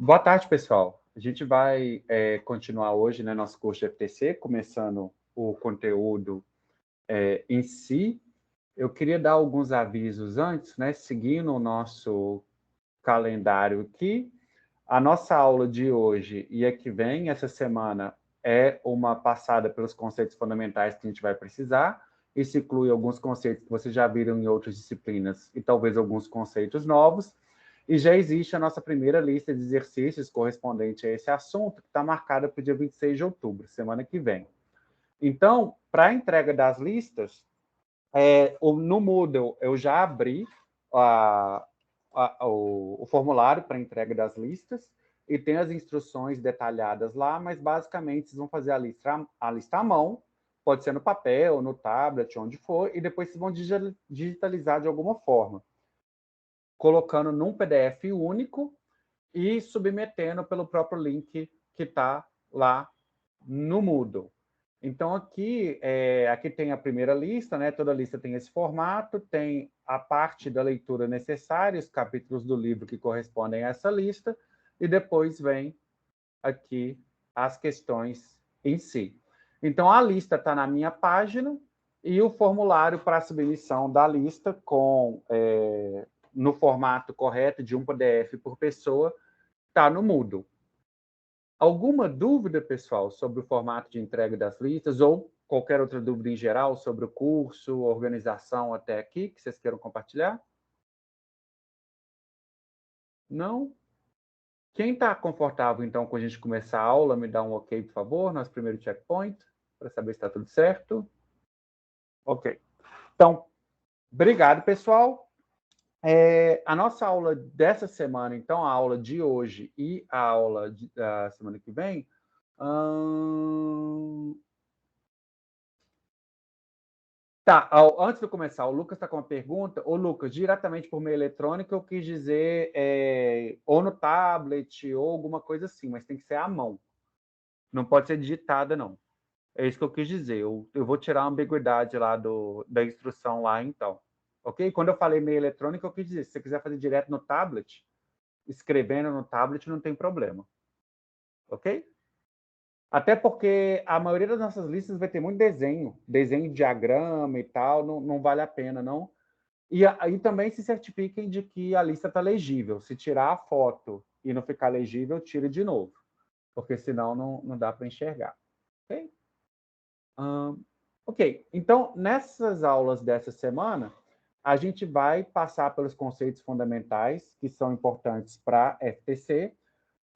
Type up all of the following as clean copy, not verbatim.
Boa tarde, pessoal. A gente vai continuar hoje, né, nosso curso de FTC, começando o conteúdo em si. Eu queria dar alguns avisos antes, né, seguindo o nosso calendário aqui. A nossa aula de hoje e a que vem, essa semana, é uma passada pelos conceitos fundamentais que a gente vai precisar. Isso inclui alguns conceitos que vocês já viram em outras disciplinas e talvez alguns conceitos novos. E já existe a nossa primeira lista de exercícios correspondente a esse assunto, que está marcada para o dia 26 de outubro, semana que vem. Então, para a entrega das listas, no Moodle eu já abri o formulário para entrega das listas e tem as instruções detalhadas lá, mas basicamente vocês vão fazer a lista à mão, pode ser no papel, no tablet, onde for, e depois vocês vão digitalizar de alguma forma, colocando num PDF único e submetendo pelo próprio link que está lá no Moodle. Então, aqui tem a primeira lista, né? Toda lista tem esse formato, tem a parte da leitura necessária, os capítulos do livro que correspondem a essa lista, e depois vem aqui as questões em si. Então, a lista está na minha página e o formulário para submissão da lista no formato correto de um PDF por pessoa está no Moodle. Alguma dúvida, pessoal, sobre o formato de entrega das listas ou qualquer outra dúvida em geral sobre o curso, organização até aqui, que vocês queiram compartilhar? Não? Quem está confortável, então, com a gente começar a aula, me dá um ok, por favor, nosso primeiro checkpoint, para saber se está tudo certo. Ok. Então, obrigado, pessoal. A nossa aula dessa semana, então, a aula de hoje e a aula da semana que vem, Tá, antes de eu começar, o Lucas está com uma pergunta. Ô, Lucas, diretamente por meio eletrônico, eu quis dizer ou no tablet ou alguma coisa assim, mas tem que ser à mão. Não pode ser digitada, não. É isso que eu quis dizer. Eu vou tirar a ambiguidade lá da instrução lá, então. Ok? Quando eu falei meio eletrônico, eu quis dizer, se você quiser fazer direto no tablet, escrevendo no tablet, não tem problema. Ok? Até porque a maioria das nossas listas vai ter muito desenho de diagrama e tal, não vale a pena, não. E aí também se certifiquem de que a lista está legível. Se tirar a foto e não ficar legível, tire de novo, porque senão não dá para enxergar. Ok? Ok, então nessas aulas dessa semana, a gente vai passar pelos conceitos fundamentais que são importantes para FTC.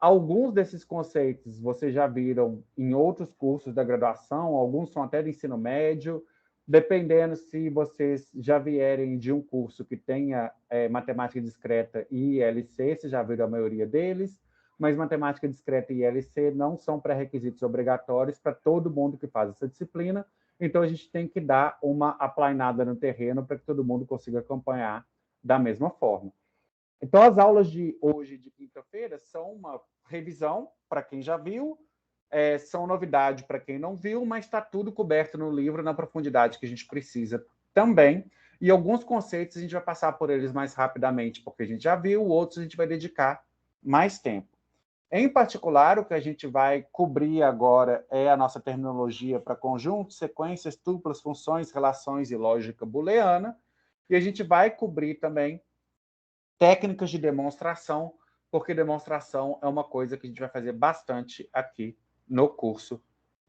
Alguns desses conceitos vocês já viram em outros cursos da graduação, alguns são até do ensino médio, dependendo se vocês já vierem de um curso que tenha matemática discreta e ILC, vocês já viram a maioria deles, mas matemática discreta e ILC não são pré-requisitos obrigatórios para todo mundo que faz essa disciplina, então a gente tem que dar uma aplainada no terreno para que todo mundo consiga acompanhar da mesma forma. Então, as aulas de hoje, de quinta-feira, são uma revisão para quem já viu, são novidade para quem não viu, mas está tudo coberto no livro na profundidade que a gente precisa também. E alguns conceitos a gente vai passar por eles mais rapidamente, porque a gente já viu, outros a gente vai dedicar mais tempo. Em particular, o que a gente vai cobrir agora é a nossa terminologia para conjuntos, sequências, tuplas, funções, relações e lógica booleana. E a gente vai cobrir também técnicas de demonstração, porque demonstração é uma coisa que a gente vai fazer bastante aqui no curso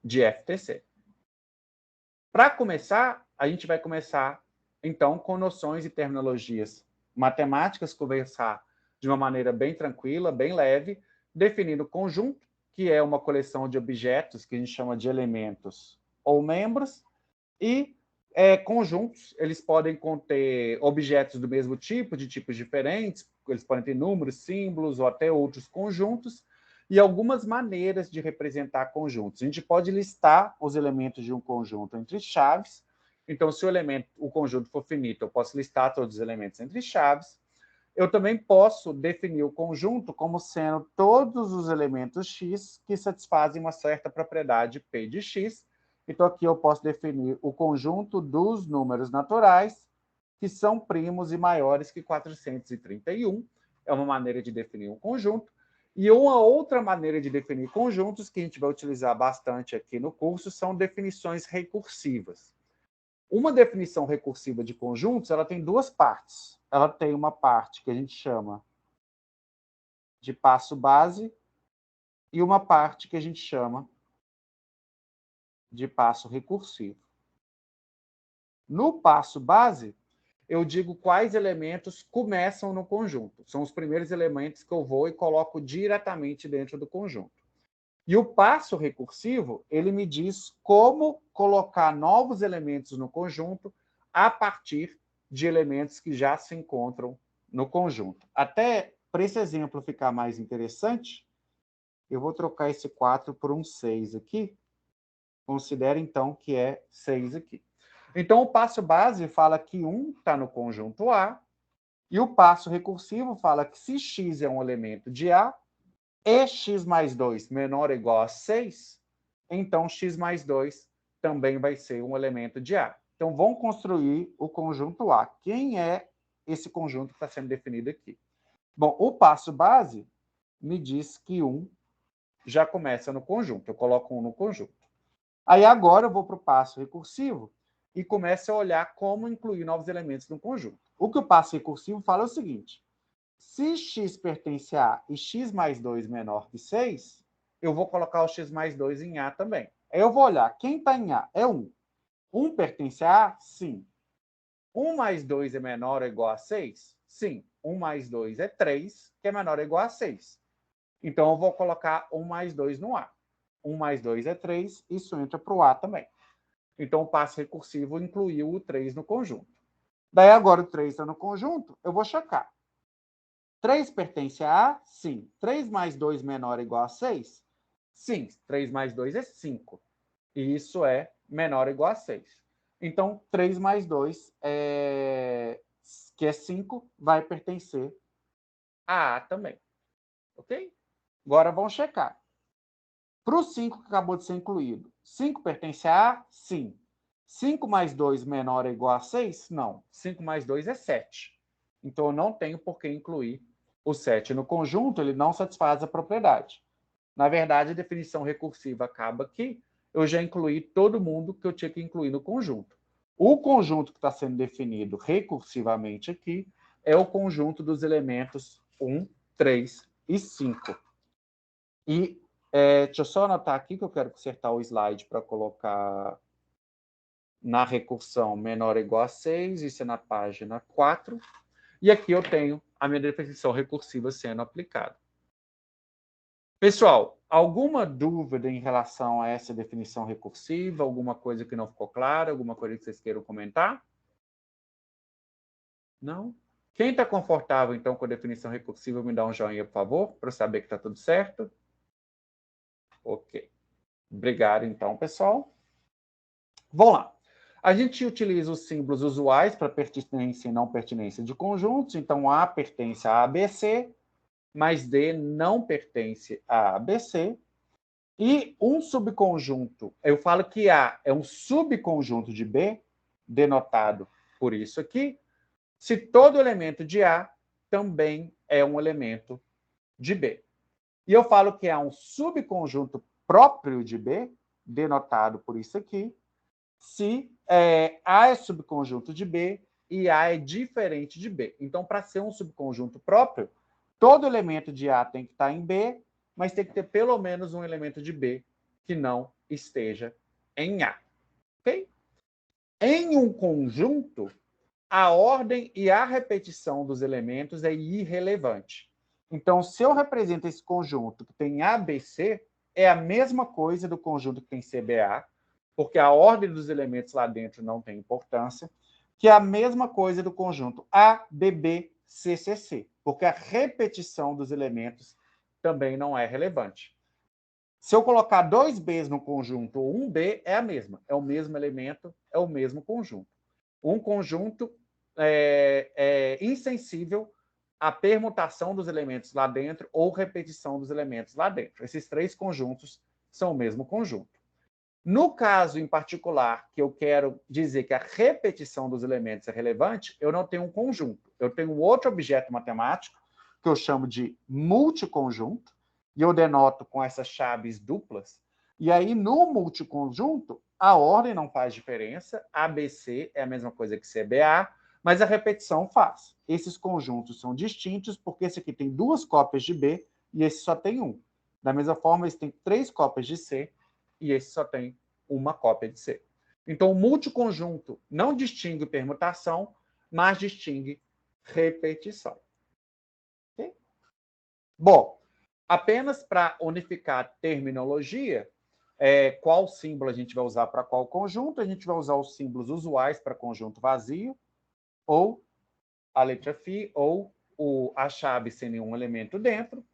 de FTC. Para começar, a gente vai começar, então, com noções e terminologias matemáticas, conversar de uma maneira bem tranquila, bem leve, definindo conjunto, que é uma coleção de objetos que a gente chama de elementos ou membros, e conjuntos, eles podem conter objetos do mesmo tipo, de tipos diferentes, eles podem ter números, símbolos ou até outros conjuntos, e algumas maneiras de representar conjuntos. A gente pode listar os elementos de um conjunto entre chaves. Então, se o conjunto for finito, eu posso listar todos os elementos entre chaves. Eu também posso definir o conjunto como sendo todos os elementos x que satisfazem uma certa propriedade P de x. Então, aqui eu posso definir o conjunto dos números naturais que são primos e maiores que 431. É uma maneira de definir um conjunto. E uma outra maneira de definir conjuntos, que a gente vai utilizar bastante aqui no curso, são definições recursivas. Uma definição recursiva de conjuntos, ela tem duas partes. Ela tem uma parte que a gente chama de passo base e uma parte que a gente chama de passo recursivo. No passo base, eu digo quais elementos começam no conjunto. São os primeiros elementos que eu vou e coloco diretamente dentro do conjunto. E o passo recursivo, ele me diz como colocar novos elementos no conjunto a partir de elementos que já se encontram no conjunto. Até para esse exemplo ficar mais interessante, eu vou trocar esse 4 por um 6 aqui. Considere, então, que é 6 aqui. Então, o passo base fala que 1 está no conjunto A, e o passo recursivo fala que se x é um elemento de A, e x mais 2 menor ou igual a 6, então x mais 2 também vai ser um elemento de A. Então, vamos construir o conjunto A. Quem é esse conjunto que está sendo definido aqui? Bom, o passo base me diz que 1 já começa no conjunto. Eu coloco 1 no conjunto. Aí agora eu vou para o passo recursivo e começo a olhar como incluir novos elementos no conjunto. O que o passo recursivo fala é o seguinte: se x pertence a A e x mais 2 menor que 6, eu vou colocar o x mais 2 em A também. Aí eu vou olhar, quem está em A é 1. 1 pertence a A? Sim. 1 mais 2 é menor ou igual a 6? Sim. 1 mais 2 é 3, que é menor ou igual a 6. Então, eu vou colocar 1 mais 2 no A. 1 mais 2 é 3, isso entra para o A também. Então, o passo recursivo incluiu o 3 no conjunto. Daí, agora o 3 está no conjunto, eu vou checar. 3 pertence a A? Sim. 3 mais 2 menor ou igual a 6? Sim. 3 mais 2 é 5. E isso é menor ou igual a 6. Então, 3 mais 2, que é 5, vai pertencer a A também. Ok? Agora, vamos checar. Para o 5 que acabou de ser incluído, 5 pertence a A? Sim. 5 mais 2 menor ou igual a 6? Não. 5 mais 2 é 7. Então, eu não tenho por que incluir o 7 no conjunto, ele não satisfaz a propriedade. Na verdade, a definição recursiva acaba aqui. Eu já incluí todo mundo que eu tinha que incluir no conjunto. O conjunto que está sendo definido recursivamente aqui é o conjunto dos elementos 1, 3 e 5. E deixa eu só anotar aqui que eu quero consertar o slide para colocar na recursão menor ou igual a 6, isso é na página 4. E aqui eu tenho a minha definição recursiva sendo aplicada. Pessoal, alguma dúvida em relação a essa definição recursiva? Alguma coisa que não ficou clara? Alguma coisa que vocês queiram comentar? Não? Quem está confortável, então, com a definição recursiva, me dá um joinha, por favor, para eu saber que está tudo certo. Ok. Obrigado, então, pessoal. Vamos lá. A gente utiliza os símbolos usuais para pertinência e não pertinência de conjuntos. Então, A pertence a ABC, mas D não pertence a ABC. E um subconjunto, eu falo que A é um subconjunto de B, denotado por isso aqui, se todo elemento de A também é um elemento de B. E eu falo que há um subconjunto próprio de B, denotado por isso aqui, se A é subconjunto de B e A é diferente de B. Então, para ser um subconjunto próprio, todo elemento de A tem que estar em B, mas tem que ter pelo menos um elemento de B que não esteja em A. Ok? Em um conjunto, a ordem e a repetição dos elementos é irrelevante. Então, se eu represento esse conjunto que tem ABC, é a mesma coisa do conjunto que tem CBA, porque a ordem dos elementos lá dentro não tem importância, que é a mesma coisa do conjunto ABBCCC, porque a repetição dos elementos também não é relevante. Se eu colocar 2 Bs no conjunto ou 1 B, é a mesma. É o mesmo elemento, é o mesmo conjunto. Um conjunto é insensível à permutação dos elementos lá dentro ou repetição dos elementos lá dentro. Esses 3 conjuntos são o mesmo conjunto. No caso em particular, que eu quero dizer que a repetição dos elementos é relevante, eu não tenho um conjunto. Eu tenho outro objeto matemático, que eu chamo de multiconjunto, e eu denoto com essas chaves duplas. E aí, no multiconjunto, a ordem não faz diferença, ABC é a mesma coisa que CBA, mas a repetição faz. Esses conjuntos são distintos porque esse aqui tem 2 cópias de B e esse só tem 1. Da mesma forma, esse tem 3 cópias de C e esse só tem 1 cópia de C. Então, o multiconjunto não distingue permutação, mas distingue repetição. Okay? Bom, apenas para unificar a terminologia, qual símbolo a gente vai usar para qual conjunto? A gente vai usar os símbolos usuais para conjunto vazio, ou a letra φ, ou a chave sem nenhum elemento dentro.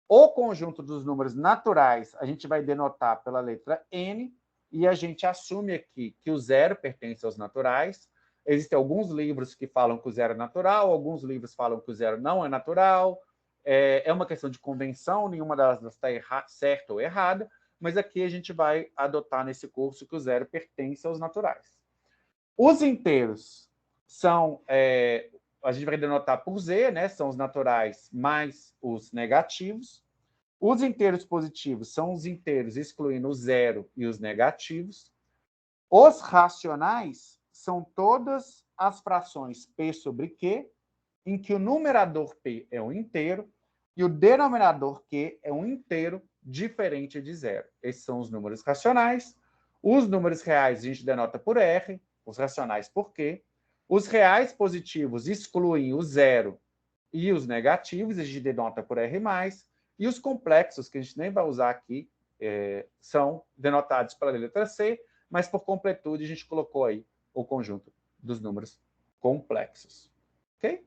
O conjunto dos números naturais a gente vai denotar pela letra N, e a gente assume aqui que o zero pertence aos naturais. Existem alguns livros que falam que o zero é natural, alguns livros falam que o zero não é natural. É uma questão de convenção, nenhuma delas está certa ou errada, mas aqui a gente vai adotar nesse curso que o zero pertence aos naturais. Os inteiros são, a gente vai denotar por Z, né? São os naturais mais os negativos. Os inteiros positivos são os inteiros excluindo o zero e os negativos. Os racionais são todas as frações P sobre Q, em que o numerador P é um inteiro e o denominador Q é um inteiro diferente de zero. Esses são os números racionais. Os números reais a gente denota por R, os racionais por Q. Os reais positivos excluem o zero e os negativos, a gente denota por R+. E os complexos, que a gente nem vai usar aqui, são denotados pela letra C, mas por completude a gente colocou aí o conjunto dos números complexos. Ok?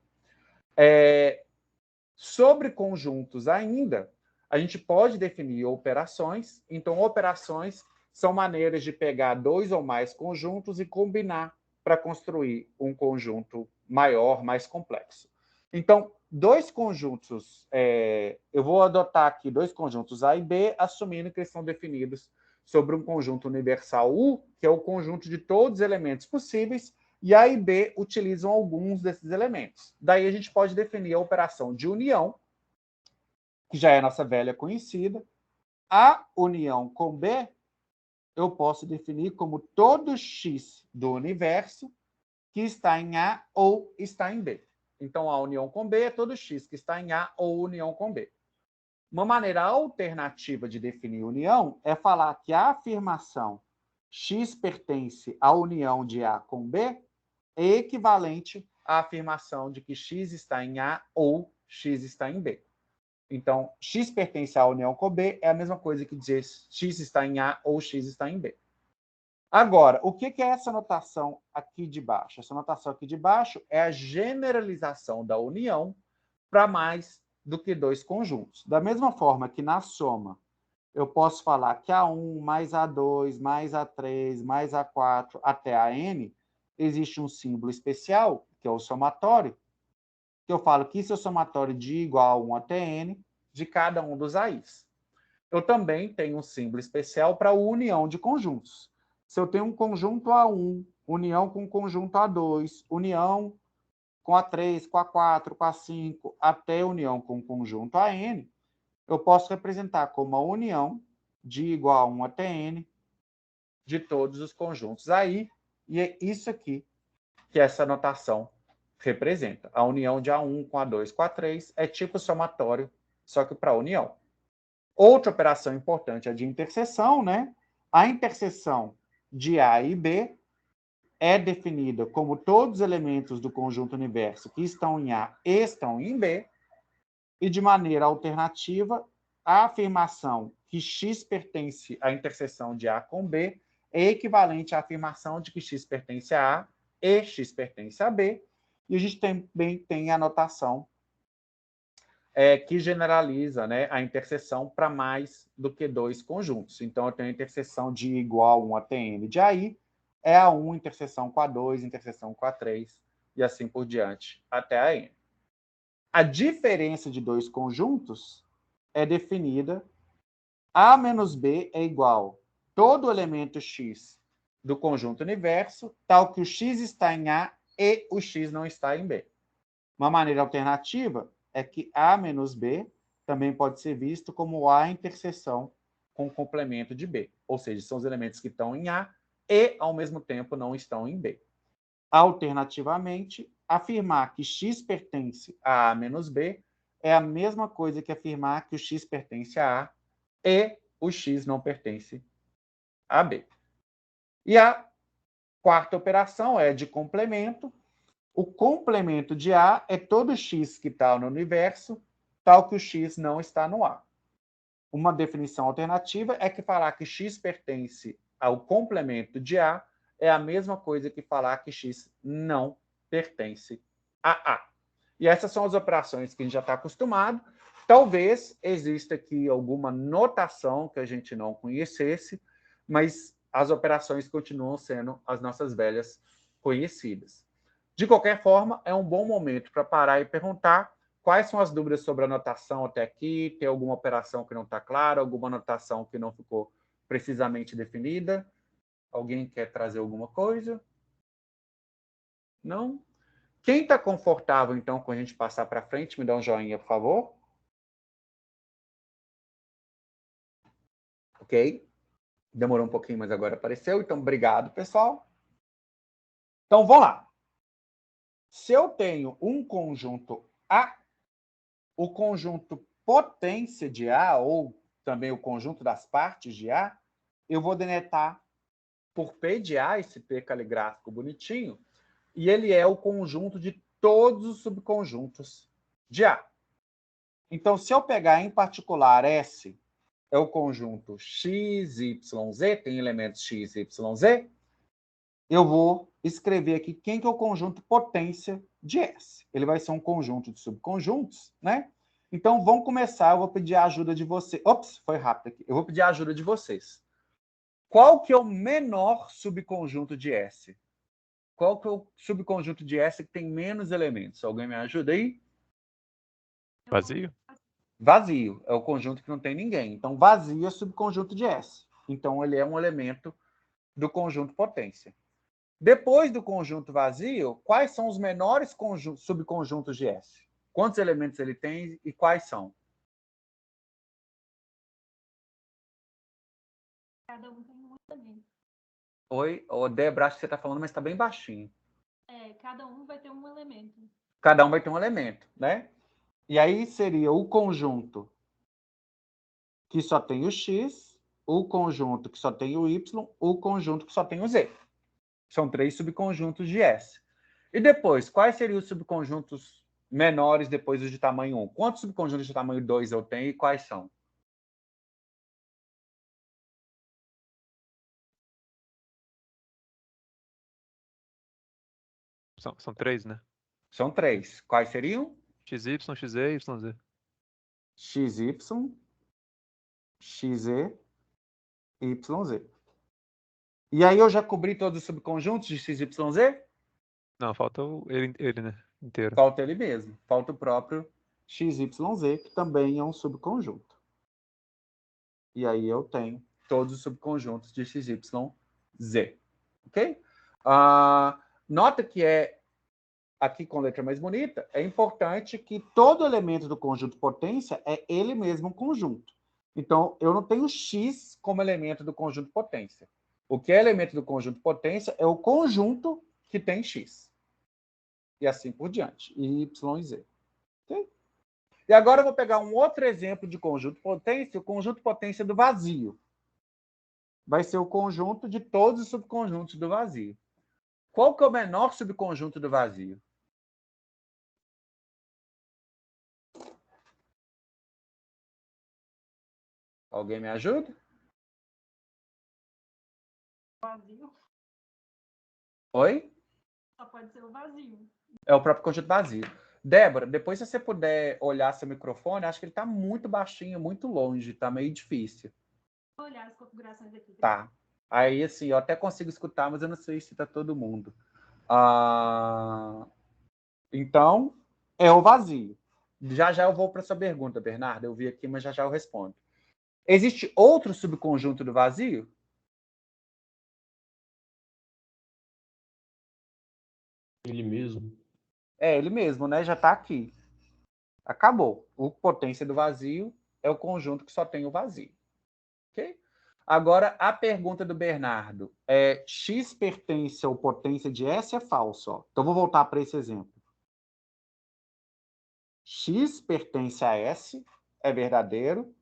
Sobre conjuntos ainda, a gente pode definir operações. Então, operações são maneiras de pegar 2 ou mais conjuntos e combinar para construir um conjunto maior, mais complexo. Então, 2 conjuntos, eu vou adotar aqui 2 conjuntos A e B, assumindo que eles são definidos sobre um conjunto universal U, que é o conjunto de todos os elementos possíveis, e A e B utilizam alguns desses elementos. Daí a gente pode definir a operação de união, que já é a nossa velha conhecida. A união com B, eu posso definir como todo X do universo que está em A ou está em B. Então, a união com B é todo X que está em A ou união com B. Uma maneira alternativa de definir união é falar que a afirmação X pertence à união de A com B é equivalente à afirmação de que X está em A ou X está em B. Então, X pertence à união com B é a mesma coisa que dizer X está em A ou X está em B. Agora, o que é essa notação aqui de baixo? Essa notação aqui de baixo é a generalização da união para mais do que 2 conjuntos. Da mesma forma que na soma eu posso falar que A1 mais A2 mais A3 mais A4 até AN, existe um símbolo especial, que é o somatório, que eu falo que isso é o somatório de igual a 1 até N de cada um dos AIs. Eu também tenho um símbolo especial para a união de conjuntos. Se eu tenho um conjunto A1, união com o conjunto A2, união com A3, com A4, com A5, até união com o conjunto AN, eu posso representar como a união de igual a 1 até N de todos os conjuntos AI, e é isso aqui que essa notação representa. A união de A1 com A2 com A3 é tipo somatório, só que para união. Outra operação importante é a de interseção, né? A interseção de A e B é definida como todos os elementos do conjunto universo que estão em A estão em B, e de maneira alternativa, a afirmação que X pertence à interseção de A com B é equivalente à afirmação de que X pertence a A e X pertence a B, e a gente também tem a notação que generaliza, né, a interseção para mais do que 2 conjuntos. Então, eu tenho a interseção de igual a 1 até N de AI, é a 1 interseção com a 2, interseção com a 3, e assim por diante, até a N. A diferença de 2 conjuntos é definida A menos B é igual todo elemento X do conjunto universo, tal que o X está em A e o X não está em B. Uma maneira alternativa é que A menos B também pode ser visto como A interseção com o complemento de B. Ou seja, são os elementos que estão em A e, ao mesmo tempo, não estão em B. Alternativamente, afirmar que X pertence a A menos B é a mesma coisa que afirmar que o X pertence a A e o X não pertence a B. E a quarta operação é de complemento. O complemento de A é todo X que está no universo, tal que o X não está no A. Uma definição alternativa é que falar que X pertence ao complemento de A é a mesma coisa que falar que X não pertence a A. E essas são as operações que a gente já está acostumado. Talvez exista aqui alguma notação que a gente não conhecesse, mas as operações continuam sendo as nossas velhas conhecidas. De qualquer forma, é um bom momento para parar e perguntar quais são as dúvidas sobre a notação até aqui, tem alguma operação que não está clara, alguma notação que não ficou precisamente definida? Alguém quer trazer alguma coisa? Não? Quem está confortável, então, com a gente passar para frente, me dá um joinha, por favor. Ok? Demorou um pouquinho, mas agora apareceu. Então, obrigado, pessoal. Então, vamos lá. Se eu tenho um conjunto A, o conjunto potência de A, ou também o conjunto das partes de A, eu vou denotar por P de A, esse P caligráfico bonitinho, e ele é o conjunto de todos os subconjuntos de A. Então, se eu pegar em particular S, é o conjunto x, y, z, tem elementos x, y, z, eu vou escrever aqui quem que é o conjunto potência de S. Ele vai ser um conjunto de subconjuntos, né? Então, vamos começar, eu vou pedir a ajuda de vocês. Ops, foi rápido aqui. Eu vou pedir a ajuda de vocês. Qual que é o menor subconjunto de S? Qual que é o subconjunto de S que tem menos elementos? Alguém me ajuda aí? Vazio? Vazio. É o conjunto que não tem ninguém. Então, vazio é subconjunto de S. Então, ele é um elemento do conjunto potência. Depois do conjunto vazio, quais são os menores subconjuntos de S? Quantos elementos ele tem e quais são? Cada um tem um elemento. Oi, Débora, acho que você está falando, mas está bem baixinho. Cada um vai ter um elemento. Cada um vai ter um elemento, né? E aí seria o conjunto que só tem o X, o conjunto que só tem o Y, o conjunto que só tem o Z. São 3 subconjuntos de S. E depois, quais seriam os subconjuntos menores depois dos de tamanho 1? Quantos subconjuntos de tamanho 2 eu tenho e quais são? São três, né? São 3. Quais seriam? XY, XZ, YZ. XY, XZ, YZ. E aí eu já cobri todos os subconjuntos de X, Y, Z? Não, falta ele, né? Inteiro. Falta ele mesmo. Falta o próprio X, Y, Z, que também é um subconjunto. E aí eu tenho todos os subconjuntos de X, Y, Z. Ok? Nota que aqui com letra mais bonita, é importante que todo elemento do conjunto potência é ele mesmo um conjunto. Então, eu não tenho X como elemento do conjunto potência. O que é elemento do conjunto potência é o conjunto que tem X. E assim por diante. E Y e Z. Okay? E agora eu vou pegar um outro exemplo de conjunto potência, o conjunto potência do vazio. Vai ser o conjunto de todos os subconjuntos do vazio. Qual que é o menor subconjunto do vazio? Alguém me ajuda? Vazio. Oi? Só pode ser o vazio. É o próprio conjunto vazio. Débora, depois se você puder olhar seu microfone, acho que ele está muito baixinho, muito longe, está meio difícil. Vou olhar as configurações aqui. Tá. Aí, assim, eu até consigo escutar, mas eu não sei se está todo mundo. Então, é o vazio. Já já eu vou para sua pergunta, Bernardo. Eu vi aqui, mas já já eu respondo. Existe outro subconjunto do vazio? Ele mesmo. É ele mesmo, né? Já está aqui. Acabou. O potência do vazio é o conjunto que só tem o vazio. Ok? Agora, a pergunta do Bernardo é: X pertence ao potência de S é falso? Ó. Então, vou voltar para esse exemplo. X pertence a S, é verdadeiro.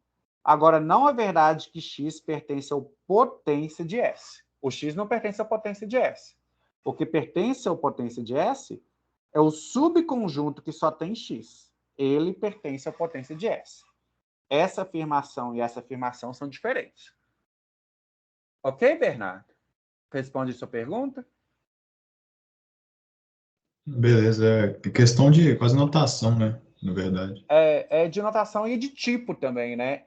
Agora, não é verdade que X pertence ao potência de S. O X não pertence à potência de S. O que pertence ao potência de S é o subconjunto que só tem X. Ele pertence à potência de S. Essa afirmação e essa afirmação são diferentes. Ok, Bernardo? Responde sua pergunta? Beleza, é questão de quase notação, né? Na verdade. É de notação e de tipo também, né?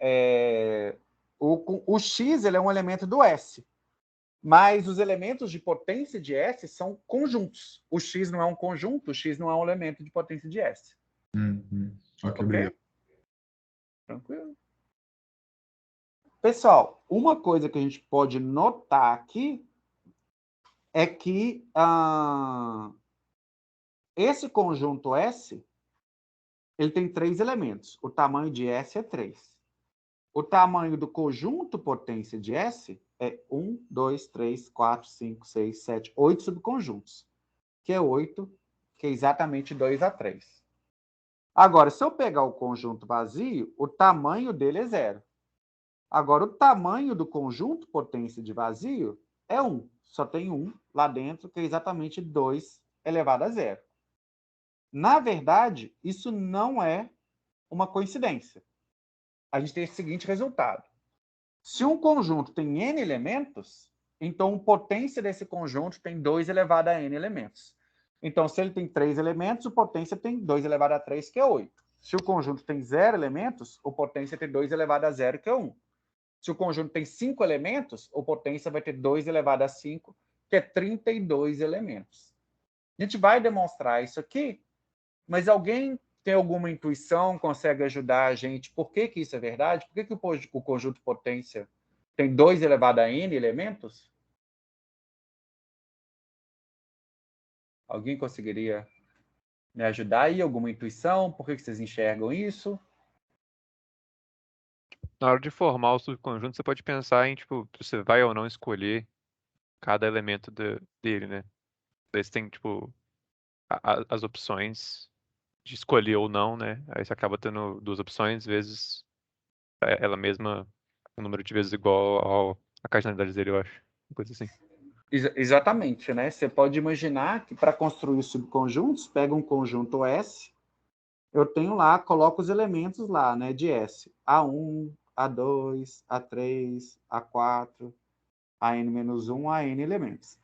O X ele é um elemento do S, mas os elementos de potência de S são conjuntos. O X não é um conjunto, o X não é um elemento de potência de S. Ok, Ok? obrigado. Tranquilo? Pessoal, uma coisa que a gente pode notar aqui é que esse conjunto S ele tem 3 elementos. O tamanho de S é 3. O tamanho do conjunto potência de S é 1, 2, 3, 4, 5, 6, 7, 8 subconjuntos, que é 8, que é exatamente 2 a 3. Agora, se eu pegar o conjunto vazio, o tamanho dele é 0. Agora, o tamanho do conjunto potência de vazio é 1. Só tem 1 lá dentro, que é exatamente 2 elevado a 0. Na verdade, isso não é uma coincidência. A gente tem esse seguinte resultado. Se um conjunto tem n elementos, então a potência desse conjunto tem 2 elevado a n elementos. Então, se ele tem 3 elementos, a potência tem 2 elevado a 3, que é 8. Se o conjunto tem 0 elementos, a potência tem 2 elevado a 0, que é 1. Se o conjunto tem 5 elementos, a potência vai ter 2 elevado a 5, que é 32 elementos. A gente vai demonstrar isso aqui, mas alguém tem alguma intuição, consegue ajudar a gente? Por que isso é verdade? Por que o conjunto potência tem 2 elevado a n elementos? Alguém conseguiria me ajudar aí? Alguma intuição? Por que vocês enxergam isso? Na hora de formar o subconjunto, você pode pensar em, tipo, se você vai ou não escolher cada elemento dele, né? Daí você tem, tipo, as opções de escolher ou não, né? Aí você acaba tendo duas opções, vezes ela mesma, um número de vezes igual à cardinalidade dele, eu acho. Uma coisa assim. Exatamente, né? Você pode imaginar que para construir subconjuntos, pega um conjunto S, eu tenho lá, coloco os elementos lá, né, de S. A1, A2, A3, A4, AN-1, AN elementos.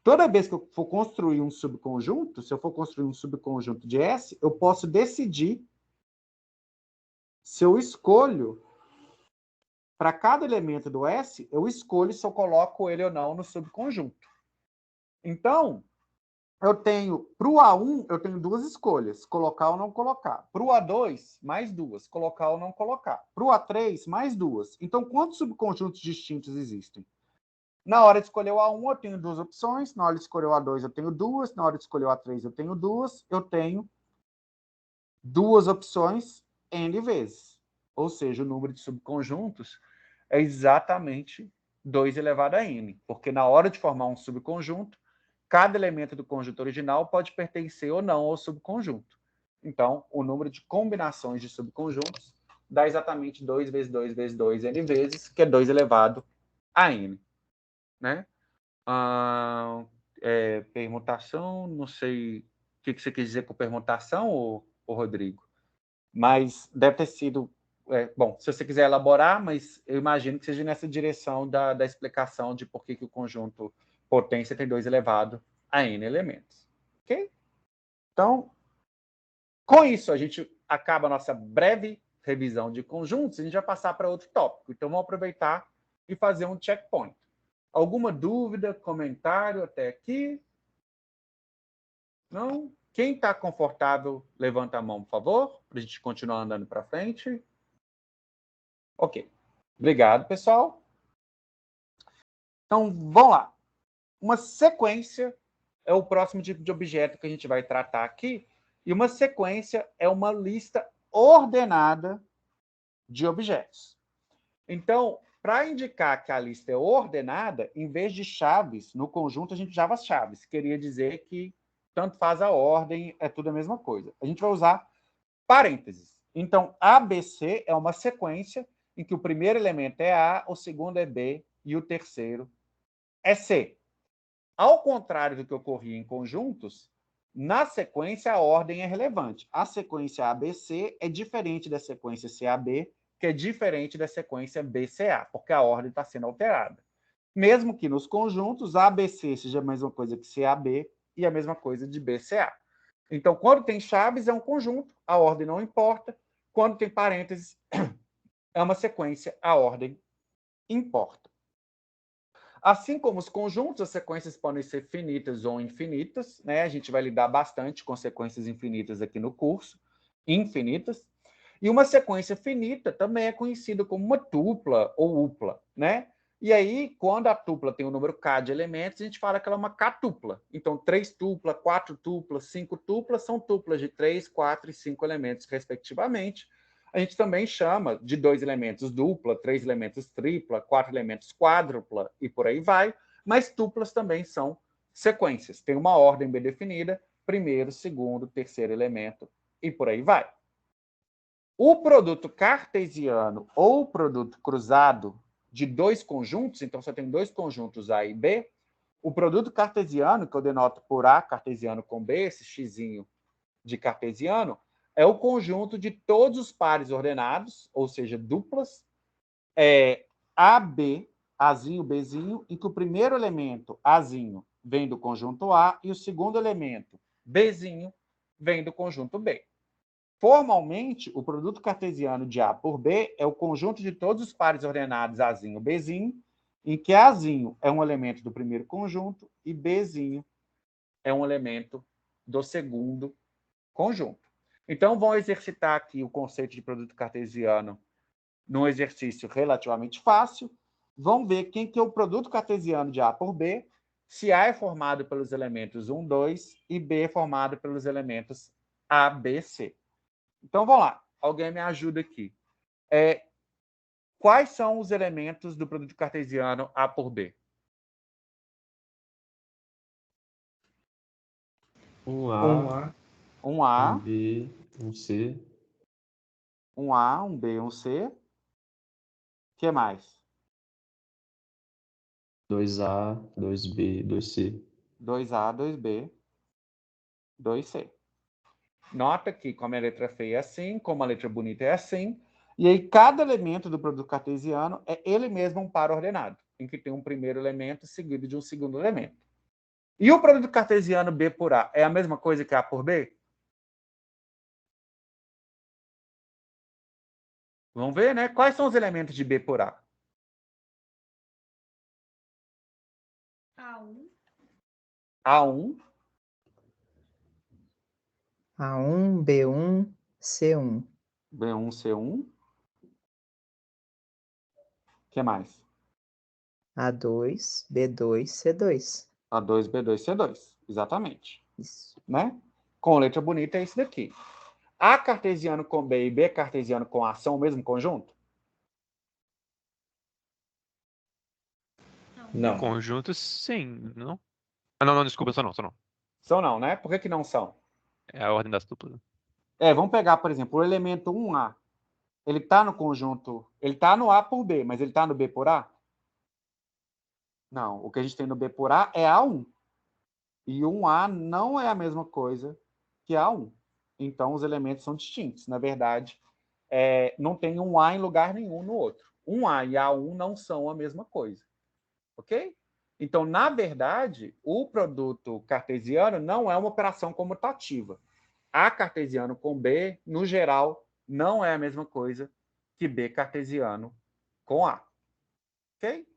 Toda vez que eu for construir um subconjunto, se eu for construir um subconjunto de S, eu posso decidir se eu escolho, para cada elemento do S, eu escolho se eu coloco ele ou não no subconjunto. Então, eu tenho, para o A1, eu tenho duas escolhas, colocar ou não colocar. Para o A2, mais duas, colocar ou não colocar. Para o A3, mais duas. Então, quantos subconjuntos distintos existem? Na hora de escolher o A1, eu tenho duas opções. Na hora de escolher o A2, eu tenho duas. Na hora de escolher o A3, eu tenho duas. Eu tenho duas opções N vezes. Ou seja, o número de subconjuntos é exatamente 2 elevado a N. Porque na hora de formar um subconjunto, cada elemento do conjunto original pode pertencer ou não ao subconjunto. Então, o número de combinações de subconjuntos dá exatamente 2 vezes 2 vezes 2 N vezes, que é 2 elevado a N. Né? Permutação, não sei o que você quis dizer com permutação, ou Rodrigo, mas deve ter sido... bom, se você quiser elaborar, mas eu imagino que seja nessa direção da explicação de por que o conjunto potência tem 2 elevado a n elementos. Ok? Então, com isso, a gente acaba a nossa breve revisão de conjuntos e a gente vai passar para outro tópico. Então, vamos aproveitar e fazer um checkpoint. Alguma dúvida, comentário até aqui? Não? Quem está confortável, levanta a mão, por favor, para a gente continuar andando para frente. Ok. Obrigado, pessoal. Então, vamos lá. Uma sequência é o próximo tipo de objeto que a gente vai tratar aqui. E uma sequência é uma lista ordenada de objetos. Então, para indicar que a lista é ordenada, em vez de chaves, no conjunto a gente usava as chaves. Queria dizer que tanto faz a ordem, é tudo a mesma coisa. A gente vai usar parênteses. Então, ABC é uma sequência em que o primeiro elemento é A, o segundo é B e o terceiro é C. Ao contrário do que ocorria em conjuntos, na sequência a ordem é relevante. A sequência ABC é diferente da sequência CAB, que é diferente da sequência BCA, porque a ordem está sendo alterada. Mesmo que nos conjuntos, ABC seja a mesma coisa que CAB e a mesma coisa de BCA. Então, quando tem chaves, é um conjunto, a ordem não importa. Quando tem parênteses, é uma sequência, a ordem importa. Assim como os conjuntos, as sequências podem ser finitas ou infinitas, né? A gente vai lidar bastante com sequências infinitas aqui no curso, infinitas. E uma sequência finita também é conhecida como uma tupla ou upla, né? E aí, quando a tupla tem o número k de elementos, a gente fala que ela é uma k-tupla. Então, 3 tuplas, 4 tuplas, 5 tuplas são tuplas de 3, 4 e 5 elementos, respectivamente. A gente também chama de 2 elementos dupla, 3 elementos tripla, 4 elementos quádrupla e por aí vai. Mas tuplas também são sequências. Tem uma ordem bem definida, primeiro, segundo, terceiro elemento e por aí vai. O produto cartesiano ou produto cruzado de dois conjuntos, então você tem dois conjuntos A e B, o produto cartesiano, que eu denoto por A cartesiano com B, esse xzinho de cartesiano, é o conjunto de todos os pares ordenados, ou seja, duplas, AB, Azinho, Bzinho, em que o primeiro elemento, Azinho, vem do conjunto A e o segundo elemento, Bzinho, vem do conjunto B. Formalmente, o produto cartesiano de A por B é o conjunto de todos os pares ordenados Azinho, Bzinho, em que Azinho é um elemento do primeiro conjunto e Bzinho é um elemento do segundo conjunto. Então, vamos exercitar aqui o conceito de produto cartesiano num exercício relativamente fácil. Vamos ver quem que é o produto cartesiano de A por B, se A é formado pelos elementos 1, 2 e B é formado pelos elementos A, B, C. Então, vamos lá. Alguém me ajuda aqui. Quais são os elementos do produto cartesiano A por B? Um A, Um A, um B, um C, um A, um B, um C. O que mais? 2A, 2B, 2C. 2A, 2B, 2C. Nota que como a letra feia é assim, como a letra bonita é assim, e aí cada elemento do produto cartesiano é ele mesmo um par ordenado, em que tem um primeiro elemento seguido de um segundo elemento. E o produto cartesiano B por A é a mesma coisa que A por B? Vamos ver, né? Quais são os elementos de B por A? A1, A1, A1, B1, C1. B1, C1. O que mais? A2, B2, C2. A2, B2, C2. Exatamente. Isso. Né? Com letra bonita é esse daqui. A cartesiano com B e B cartesiano com A são o mesmo conjunto? Não. Conjuntos, sim, não? Ah, não, desculpa, só não. São não, né? Por que não são? É a ordem das duplas. Vamos pegar, por exemplo, o elemento 1A. Ele está no conjunto... Ele está no A por B, mas ele está no B por A? Não. O que a gente tem no B por A é A1. E 1A não é a mesma coisa que A1. Então, os elementos são distintos. Na verdade, não tem um A em lugar nenhum no outro. 1A e A1 não são a mesma coisa. Ok? Então, na verdade, o produto cartesiano não é uma operação comutativa. A cartesiano com B, no geral, não é a mesma coisa que B cartesiano com A. Ok?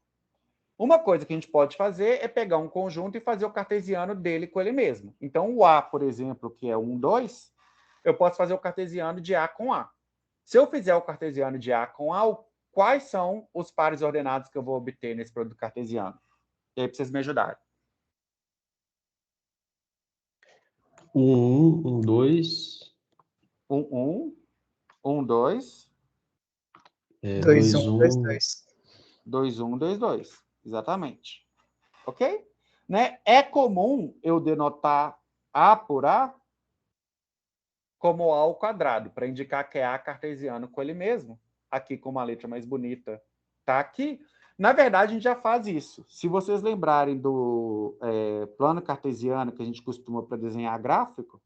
Uma coisa que a gente pode fazer é pegar um conjunto e fazer o cartesiano dele com ele mesmo. Então, o A, por exemplo, que é 1, 2, eu posso fazer o cartesiano de A com A. Se eu fizer o cartesiano de A com A, quais são os pares ordenados que eu vou obter nesse produto cartesiano? E aí, vocês me ajudarem. 1, 1, 2, 1, 1, 1, 2, 2, 2, 1, 2, 1. 2. 2, 1, 2, 2. Exatamente. Ok? Né? É comum eu denotar A por A como A ao quadrado, para indicar que é A cartesiano com ele mesmo. Aqui, com uma letra mais bonita, está aqui. Na verdade, a gente já faz isso. Se vocês lembrarem do plano cartesiano que a gente costuma para desenhar gráfico,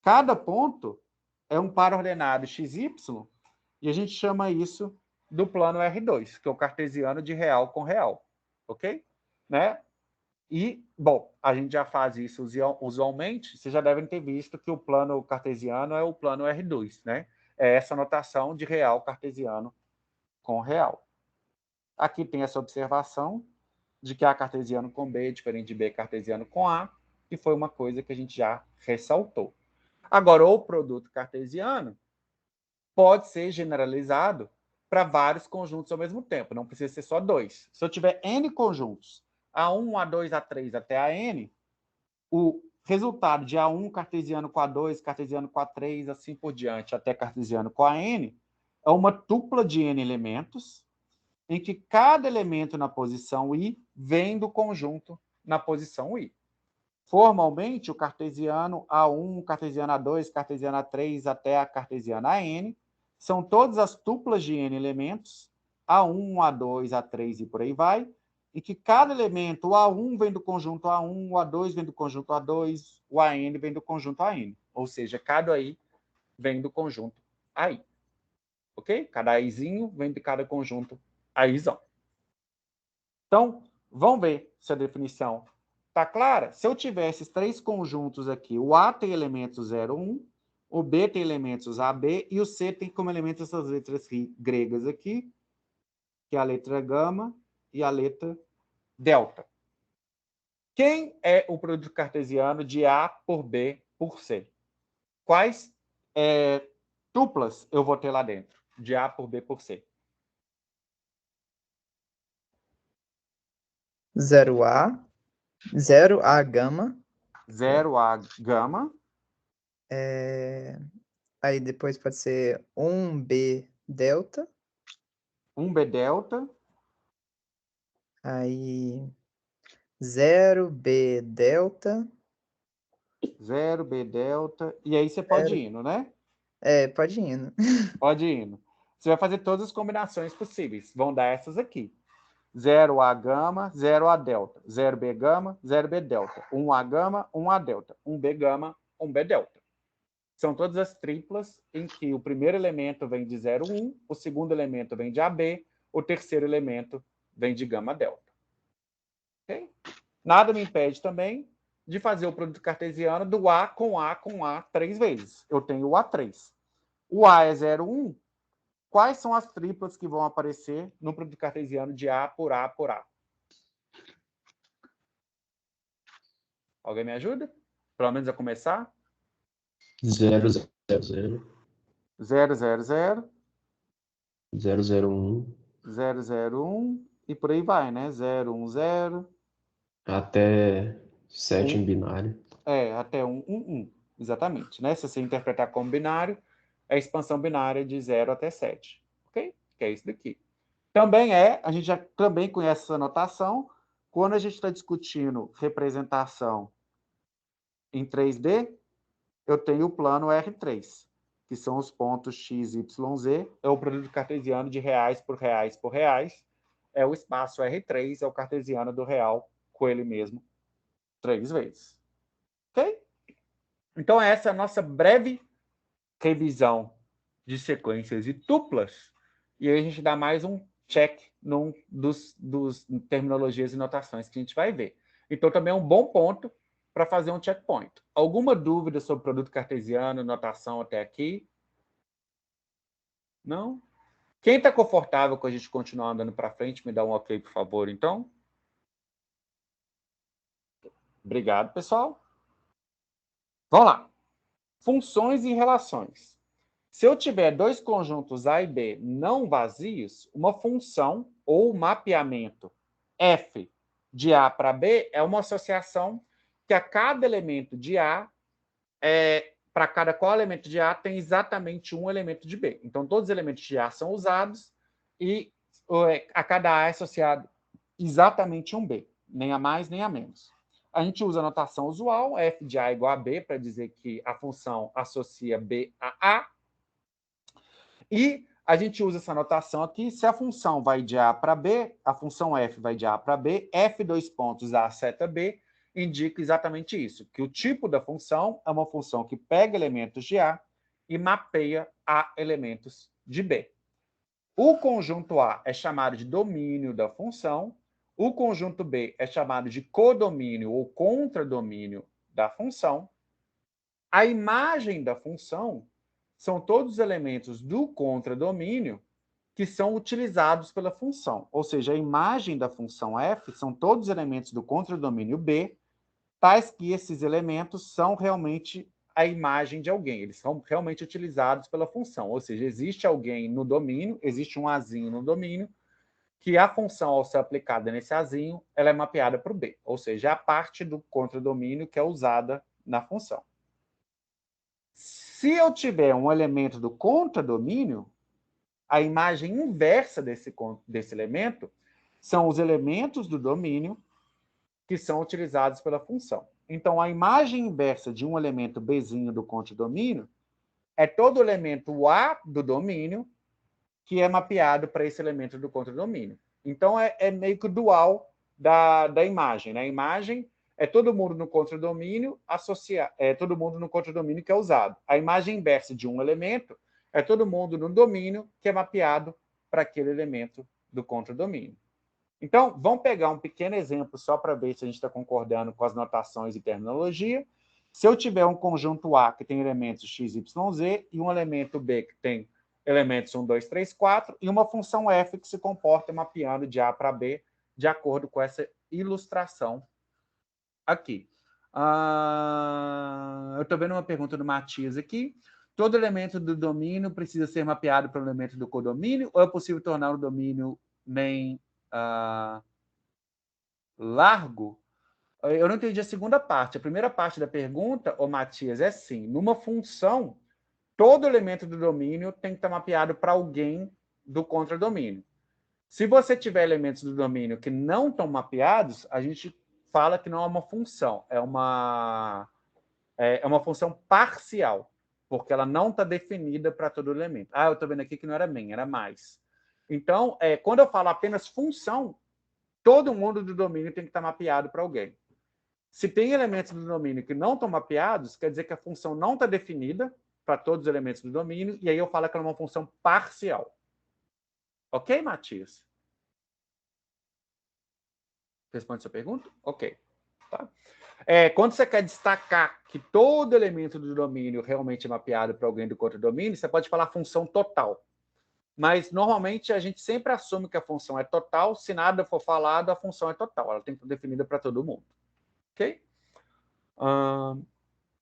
cada ponto é um par ordenado XY, e a gente chama isso do plano R2, que é o cartesiano de real com real. Ok? Né? E, bom, a gente já faz isso usualmente, vocês já devem ter visto que o plano cartesiano é o plano R2, né? É essa notação de real cartesiano com real. Aqui tem essa observação de que A cartesiano com B é diferente de B cartesiano com A, que foi uma coisa que a gente já ressaltou. Agora, o produto cartesiano pode ser generalizado para vários conjuntos ao mesmo tempo, não precisa ser só dois. Se eu tiver N conjuntos, A1, A2, A3 até a N, o resultado de A1 cartesiano com A2, cartesiano com A3, assim por diante, até cartesiano com a N, é uma tupla de N elementos, em que cada elemento na posição I vem do conjunto na posição I. Formalmente, o cartesiano A1, cartesiano A2, cartesiano A3 até a cartesiana AN são todas as tuplas de N elementos, A1, A2, A3 e por aí vai, em que cada elemento, o A1 vem do conjunto A1, o A2 vem do conjunto A2, o AN vem do conjunto AN. Ou seja, cada I vem do conjunto AI. Ok? Cada Izinho vem de cada conjunto AIzão. Então, vamos ver se a definição está clara? Se eu tiver esses três conjuntos aqui, o A tem elementos 0, 1, o B tem elementos AB e o C tem como elementos essas letras gregas aqui, que é a letra gama e a letra delta. Quem é o produto cartesiano de A por B por C? Quais tuplas eu vou ter lá dentro, de A por B por C? 0A, 0A gama. 0A gama. Aí depois pode ser 1B delta. 1B delta. Aí 0B delta. 0B delta. E aí você pode ir indo, né? Pode ir indo. Pode ir indo. Você vai fazer todas as combinações possíveis. Vão dar essas aqui. 0A gama, 0A delta. 0B gama, 0B delta. 1A gama, 1A delta. 1B gama, 1B delta. São todas as triplas em que o primeiro elemento vem de 0, 1, o segundo elemento vem de AB, o terceiro elemento vem de gama delta. Okay? Nada me impede também de fazer o produto cartesiano do A com A com A 3 vezes. Eu tenho o A3. O A é 0, 1. Quais são as triplas que vão aparecer no produto cartesiano de A por A por A? Alguém me ajuda? Pelo menos a começar? 0, 0, 0. 0, 0, 0. 0, 0, 1. 0, 0, 1. E por aí vai, né? 0, 1, 0. Até 7 em binário. Até 1, 1, 1. Exatamente. Né? Se você interpretar como binário, é a expansão binária de 0 até 7. Ok? Que é isso daqui. Também a gente já também conhece essa notação quando a gente está discutindo representação em 3D, eu tenho o plano R3, que são os pontos x, y, z, é o produto cartesiano de reais por reais por reais, é o espaço R3, é o cartesiano do real com ele mesmo 3 vezes. Ok? Então, essa é a nossa breve revisão de sequências e tuplas, e aí a gente dá mais um check num dos terminologias e notações que a gente vai ver. Então, também é um bom ponto para fazer um checkpoint. Alguma dúvida sobre produto cartesiano, notação até aqui? Não? Quem está confortável com a gente continuar andando para frente, me dá um ok, por favor, então. Obrigado, pessoal. Vamos lá. Funções e relações. Se eu tiver dois conjuntos A e B não vazios, uma função ou mapeamento f de A para B é uma associação que a cada elemento de A para cada qual elemento de A tem exatamente um elemento de B. Então, todos os elementos de A são usados e a cada A é associado exatamente um B, nem a mais nem a menos. A gente usa a notação usual, f de A igual a B, para dizer que a função associa B a A. E a gente usa essa notação aqui, se a função vai de A para B, a função f vai de A para B, f dois pontos A seta B, indica exatamente isso, que o tipo da função é uma função que pega elementos de A e mapeia a elementos de B. O conjunto A é chamado de domínio da função, o conjunto B é chamado de codomínio ou contradomínio da função. A imagem da função são todos os elementos do contradomínio que são utilizados pela função. Ou seja, a imagem da função f são todos os elementos do contradomínio B, tais que esses elementos são realmente a imagem de alguém. Eles são realmente utilizados pela função. Ou seja, existe alguém no domínio, existe um azinho no domínio, que a função, ao ser aplicada nesse azinho, ela é mapeada para o B. Ou seja, é a parte do contradomínio que é usada na função. Se eu tiver um elemento do contradomínio, a imagem inversa desse elemento são os elementos do domínio que são utilizados pela função. Então, a imagem inversa de um elemento Bzinho do contradomínio é todo elemento A do domínio que é mapeado para esse elemento do contradomínio. Então, é meio que dual da imagem. Né? A imagem é todo mundo no contradomínio todo mundo no contradomínio que é usado. A imagem inversa de um elemento é todo mundo no domínio que é mapeado para aquele elemento do contradomínio. Então, vamos pegar um pequeno exemplo só para ver se a gente está concordando com as notações e terminologia. Se eu tiver um conjunto A que tem elementos x, y, z e um elemento B que tem elementos 1, 2, 3, 4 e uma função f que se comporta mapeando de A para B de acordo com essa ilustração aqui. Eu estou vendo uma pergunta do Matias aqui. Todo elemento do domínio precisa ser mapeado para o elemento do codomínio ou é possível tornar o domínio nem largo? Eu não entendi a segunda parte. A primeira parte da pergunta, Matias, é sim. Numa função, todo elemento do domínio tem que estar mapeado para alguém do contradomínio. Se você tiver elementos do domínio que não estão mapeados, a gente fala que não é uma função, é uma função parcial, porque ela não está definida para todo elemento. Eu estou vendo aqui que não era main, era mais. Então, quando eu falo apenas função, todo mundo do domínio tem que estar mapeado para alguém. Se tem elementos do domínio que não estão mapeados, quer dizer que a função não está definida para todos os elementos do domínio, e aí eu falo que ela é uma função parcial. Ok, Matias? Responde sua pergunta? Ok. Tá. Quando você quer destacar que todo elemento do domínio realmente é mapeado para alguém do contradomínio, você pode falar função total. Mas, normalmente, a gente sempre assume que a função é total. Se nada for falado, a função é total. Ela tem que ser definida para todo mundo. Ok?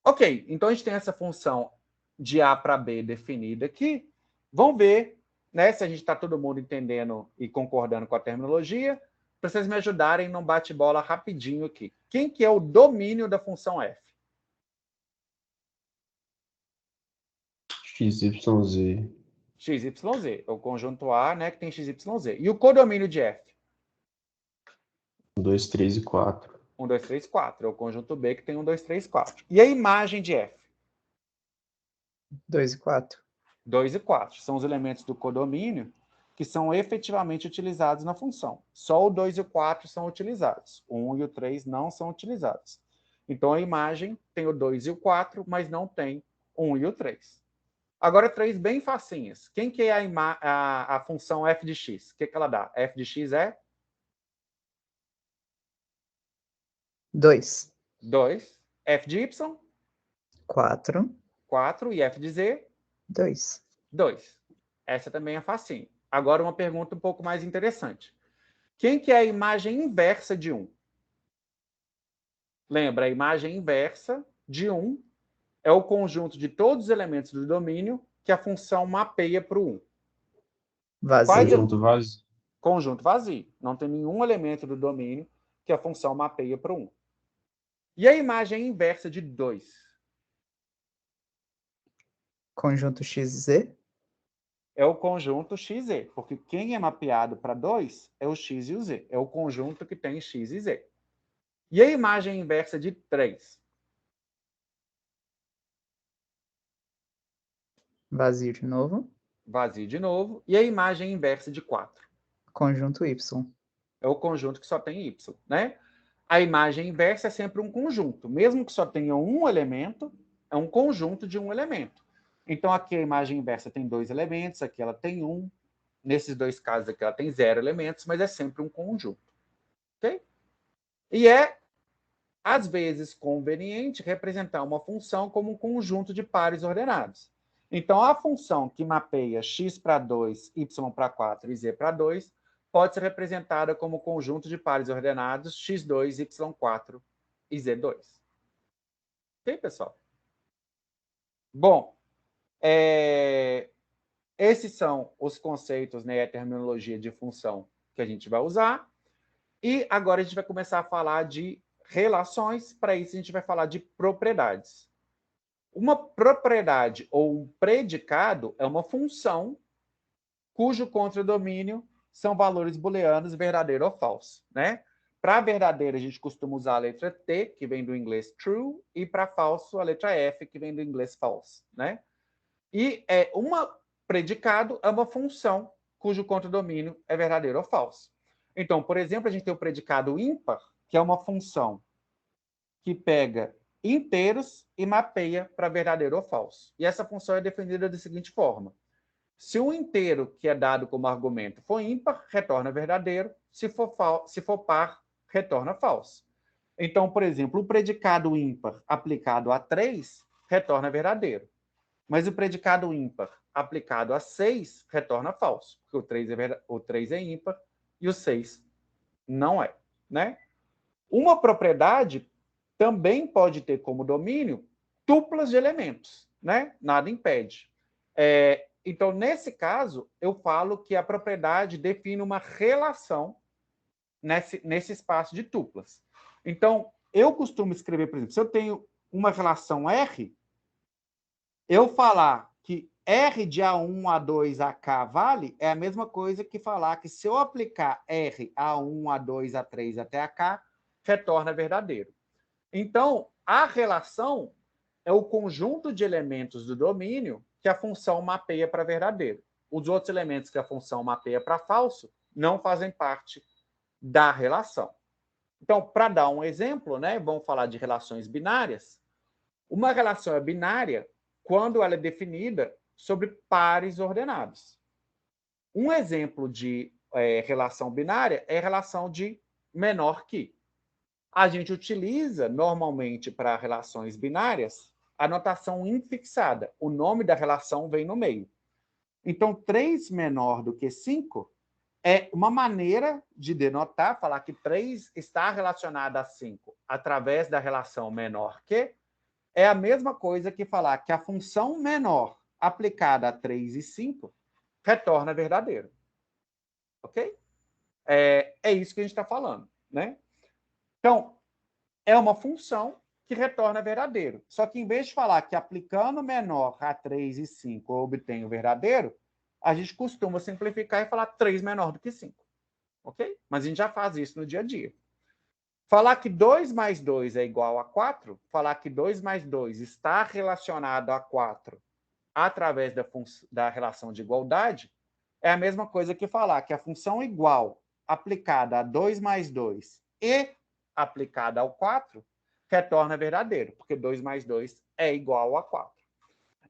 Ok. Então, a gente tem essa função de A para B definida aqui. Vamos ver, né, se a gente está todo mundo entendendo e concordando com a terminologia. Para vocês me ajudarem num bate-bola rapidinho aqui. Quem que é o domínio da função f? XYZ. XYZ. É o conjunto A, né, que tem XYZ. E o codomínio de f? 1, 2, 3 e 4. 1, 2, 3, 4. É o conjunto B que tem 1, 2, 3, 4. E a imagem de f? 2 e 4. 2 e 4. São os elementos do codomínio que são efetivamente utilizados na função. Só o 2 e o 4 são utilizados. O 1 e o 3 não são utilizados. Então, a imagem tem o 2 e o 4, mas não tem o 1 e o 3. Agora, 3 bem facinhas. Quem que é a função f de x? O que ela dá? F de x é? 2. 2. F de y? 4. 4. E f de z? 2. 2. Essa também é facinho. Agora, uma pergunta um pouco mais interessante. Quem que é a imagem inversa de 1? Lembra, a imagem inversa de 1 é o conjunto de todos os elementos do domínio que a função mapeia para o 1. Vazio. Conjunto vazio. Conjunto vazio. Não tem nenhum elemento do domínio que a função mapeia para o 1. E a imagem inversa de 2? Conjunto X e Z? É o conjunto x e, porque quem é mapeado para 2 é o x e o z. É o conjunto que tem x e z. E a imagem inversa de 3? Vazio de novo. Vazio de novo. E a imagem inversa de 4? Conjunto Y. É o conjunto que só tem y, né? A imagem inversa é sempre um conjunto. Mesmo que só tenha um elemento, é um conjunto de um elemento. Então, aqui a imagem inversa tem 2 elementos, aqui ela tem 1. Nesses 2 casos aqui ela tem 0 elementos, mas é sempre um conjunto. Ok? E é, às vezes, conveniente representar uma função como um conjunto de pares ordenados. Então, a função que mapeia x para 2, y para 4 e z para 2 pode ser representada como conjunto de pares ordenados x2, y4 e z2. Ok, pessoal? Bom, esses são os conceitos, né, a terminologia de função que a gente vai usar. E agora a gente vai começar a falar de relações. Para isso, a gente vai falar de propriedades. Uma propriedade ou um predicado é uma função cujo contradomínio são valores booleanos verdadeiro ou falso, né? Para verdadeiro, a gente costuma usar a letra T, que vem do inglês true, e para falso, a letra F, que vem do inglês false, né? E uma predicado é uma função cujo contradomínio é verdadeiro ou falso. Então, por exemplo, a gente tem o predicado ímpar, que é uma função que pega inteiros e mapeia para verdadeiro ou falso. E essa função é definida da seguinte forma: se um inteiro que é dado como argumento for ímpar, retorna verdadeiro. Se for par, retorna falso. Então, por exemplo, o predicado ímpar aplicado a 3 retorna verdadeiro. Mas o predicado ímpar aplicado a 6 retorna falso, porque o 3 é ímpar e o 6 não é, né? Uma propriedade também pode ter como domínio tuplas de elementos, né? Nada impede. Então, nesse caso, eu falo que a propriedade define uma relação nesse espaço de tuplas. Então, eu costumo escrever, por exemplo, se eu tenho uma relação R, eu falar que R de A1, A2, AK vale é a mesma coisa que falar que se eu aplicar R, A1, A2, A3 até AK, retorna verdadeiro. Então, a relação é o conjunto de elementos do domínio que a função mapeia para verdadeiro. Os outros elementos que a função mapeia para falso não fazem parte da relação. Então, para dar um exemplo, né, vamos falar de relações binárias. Uma relação é binária quando ela é definida sobre pares ordenados. Um exemplo de relação binária é a relação de menor que. A gente utiliza, normalmente, para relações binárias, a notação infixada. O nome da relação vem no meio. Então, 3 menor do que 5 é uma maneira de denotar, falar que 3 está relacionada a 5 através da relação menor que, é a mesma coisa que falar que a função menor aplicada a 3 e 5 retorna verdadeiro. Ok? É isso que a gente está falando, né? Então, é uma função que retorna verdadeiro. Só que, em vez de falar que aplicando menor a 3 e 5 eu obtenho verdadeiro, a gente costuma simplificar e falar 3 menor do que 5. Ok? Mas a gente já faz isso no dia a dia. Falar que 2 mais 2 é igual a 4, falar que 2 mais 2 está relacionado a 4 através da relação de igualdade, é a mesma coisa que falar que a função igual aplicada a 2 mais 2 e aplicada ao 4 retorna verdadeiro, porque 2 mais 2 é igual a 4.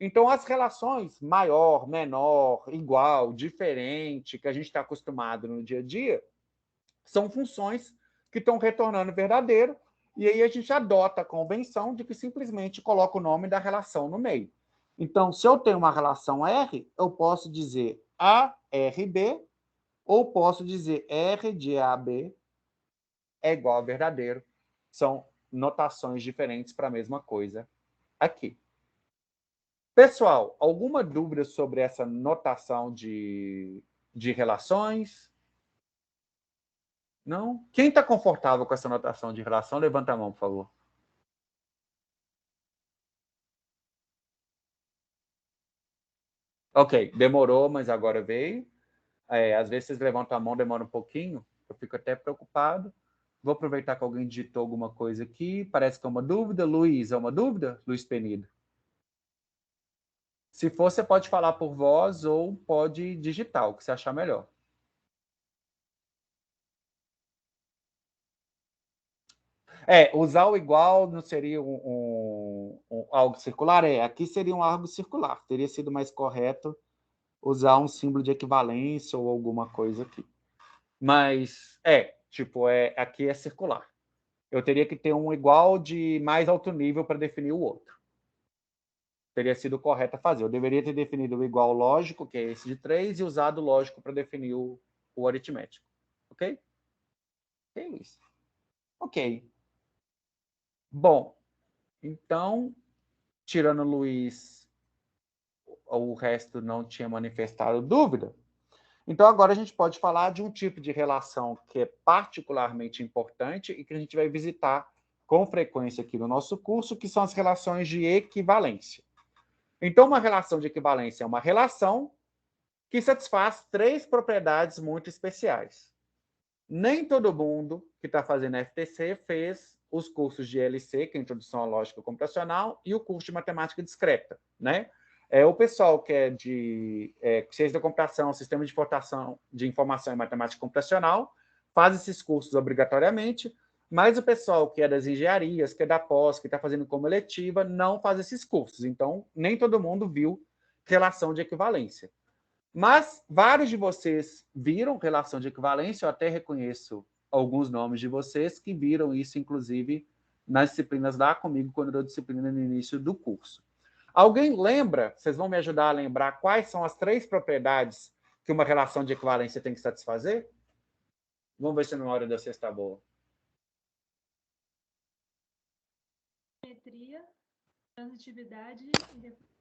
Então, as relações maior, menor, igual, diferente, que a gente está acostumado no dia a dia, são funções que estão retornando verdadeiro, e aí a gente adota a convenção de que simplesmente coloca o nome da relação no meio. Então, se eu tenho uma relação R, eu posso dizer ARB, ou posso dizer R de AB é igual a verdadeiro. São notações diferentes para a mesma coisa aqui. Pessoal, alguma dúvida sobre essa notação de relações? Não? Quem está confortável com essa notação de relação, levanta a mão, por favor. Ok, demorou, mas agora veio. Às vezes vocês levantam a mão, demora um pouquinho. Eu fico até preocupado. Vou aproveitar que alguém digitou alguma coisa aqui. Parece que é uma dúvida. Luiz, é uma dúvida? Luiz Penido. Se for, você pode falar por voz ou pode digitar, o que você achar melhor. Usar o igual não seria algo circular? Aqui seria um algo circular. Teria sido mais correto usar um símbolo de equivalência ou alguma coisa aqui. Mas, aqui é circular. Eu teria que ter um igual de mais alto nível para definir o outro. Teria sido correto fazer. Eu deveria ter definido o igual lógico, que é esse de 3, e usado o lógico para definir o aritmético. Ok? É isso. Ok. Bom, então, tirando o Luiz, o resto não tinha manifestado dúvida. Então, agora a gente pode falar de um tipo de relação que é particularmente importante e que a gente vai visitar com frequência aqui no nosso curso, que são as relações de equivalência. Então, uma relação de equivalência é uma relação que satisfaz 3 propriedades muito especiais. Nem todo mundo que está fazendo FTC fez os cursos de LC, que é a Introdução à Lógica Computacional, e o curso de Matemática Discreta, né? O pessoal que é de Ciência da Computação, Sistema de Informação e Matemática Computacional, faz esses cursos obrigatoriamente, mas o pessoal que é das engenharias, que é da pós, que está fazendo como eletiva, não faz esses cursos. Então, nem todo mundo viu relação de equivalência. Mas vários de vocês viram relação de equivalência, eu até reconheço alguns nomes de vocês que viram isso, inclusive, nas disciplinas lá comigo, quando eu dou disciplina no início do curso. Alguém lembra, vocês vão me ajudar a lembrar quais são as 3 propriedades que uma relação de equivalência tem que satisfazer? Vamos ver se a memória de vocês está boa. Simetria, transitividade e...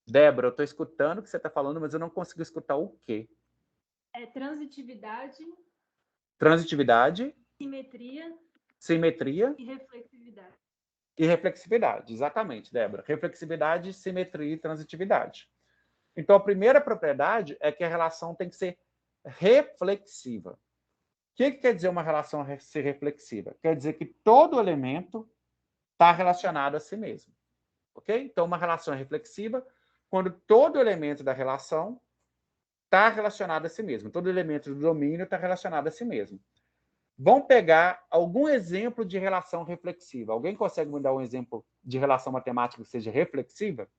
Débora, eu estou escutando o que você está falando, mas eu não consigo escutar o quê? Transitividade, Transitividade, simetria e reflexividade. E reflexividade, exatamente, Débora. Reflexividade, simetria e transitividade. Então, a primeira propriedade é que a relação tem que ser reflexiva. O que quer dizer uma relação ser reflexiva? Quer dizer que todo elemento está relacionado a si mesmo. Ok? Então, uma relação é reflexiva quando todo elemento da relação está relacionado a si mesmo. Todo elemento do domínio está relacionado a si mesmo. Vamos pegar algum exemplo de relação reflexiva. Alguém consegue me dar um exemplo de relação matemática que seja reflexiva?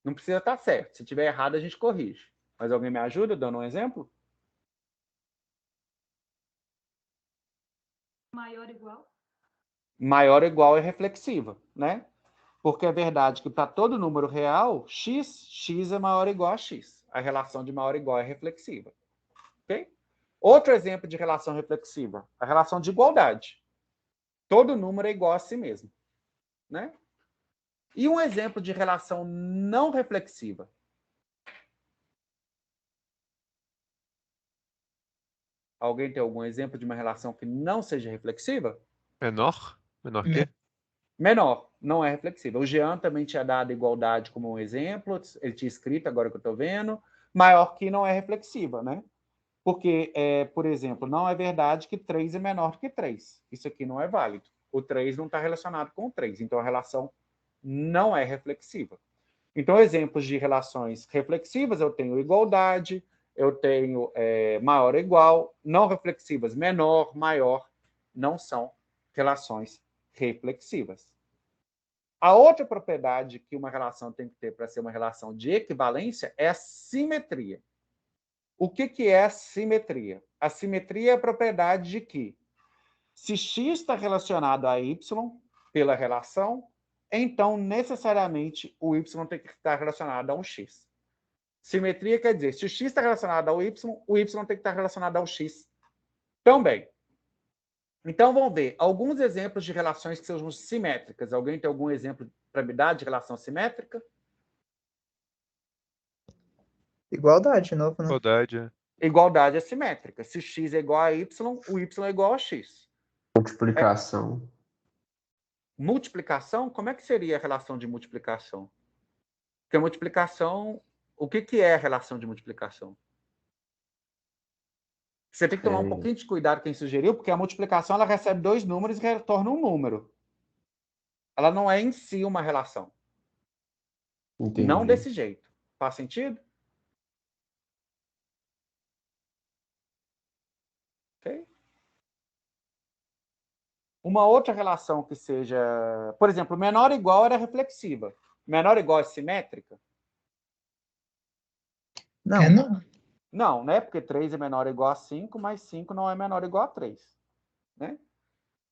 Não precisa estar certo. Se tiver errado, a gente corrige. Mas alguém me ajuda dando um exemplo? Maior ou igual? Maior ou igual é reflexiva, né? Porque é verdade que para todo número real, x é maior ou igual a x. A relação de maior ou igual é reflexiva. Ok? Outro exemplo de relação reflexiva, a relação de igualdade. Todo número é igual a si mesmo, né? E um exemplo de relação não reflexiva. Alguém tem algum exemplo de uma relação que não seja reflexiva? Menor? Menor que? Menor, não é reflexiva. O Jean também tinha dado igualdade como um exemplo, ele tinha escrito, agora que eu estou vendo. Maior que não é reflexiva, né? Porque, por exemplo, não é verdade que 3 é menor do que 3. Isso aqui não é válido. O 3 não está relacionado com o 3, então a relação não é reflexiva. Então, exemplos de relações reflexivas, eu tenho igualdade, eu tenho maior ou igual, não reflexivas, menor, maior, não são relações reflexivas. A outra propriedade que uma relação tem que ter para ser uma relação de equivalência é a simetria. O que é a simetria? A simetria é a propriedade de que, se x está relacionado a y pela relação, então, necessariamente, o y tem que estar relacionado a um x. Simetria quer dizer, se o x está relacionado ao y tem que estar relacionado ao x também. Então, vamos ver alguns exemplos de relações que sejam simétricas. Alguém tem algum exemplo para me dar de relação simétrica? Igualdade, de novo, né? Igualdade. Igualdade é simétrica. Se x é igual a y, o y é igual a x. Multiplicação. Multiplicação? Como é que seria a relação de multiplicação? Porque a multiplicação... O que é a relação de multiplicação? Você tem que tomar um pouquinho de cuidado quem sugeriu, porque a multiplicação ela recebe dois números e retorna um número. Ela não é em si uma relação. Entendi. Não desse jeito. Faz sentido? Ok? Uma outra relação que seja... Por exemplo, menor ou igual era reflexiva. Menor ou igual é simétrica? Não. Não. Não, né? Porque 3 é menor ou igual a 5, mas 5 não é menor ou igual a 3. Né?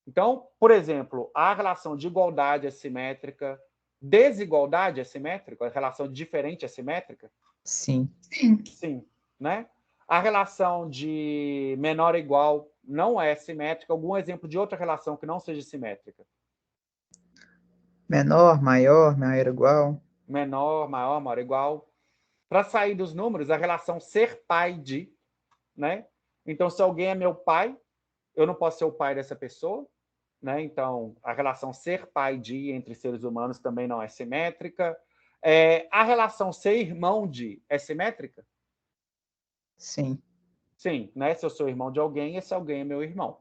Então, por exemplo, a relação de igualdade é simétrica, desigualdade é simétrica, a relação de diferente é simétrica? Sim. Sim. Sim. Né? A relação de menor ou igual não é simétrica. Algum exemplo de outra relação que não seja simétrica? Menor, maior ou igual. Menor, maior, maior ou igual. Para sair dos números, a relação ser pai de, né? Então, se alguém é meu pai, eu não posso ser o pai dessa pessoa, né? Então, a relação ser pai de entre seres humanos também não é simétrica. A relação ser irmão de é simétrica? Sim. Sim, né? Se eu sou irmão de alguém, esse alguém é meu irmão.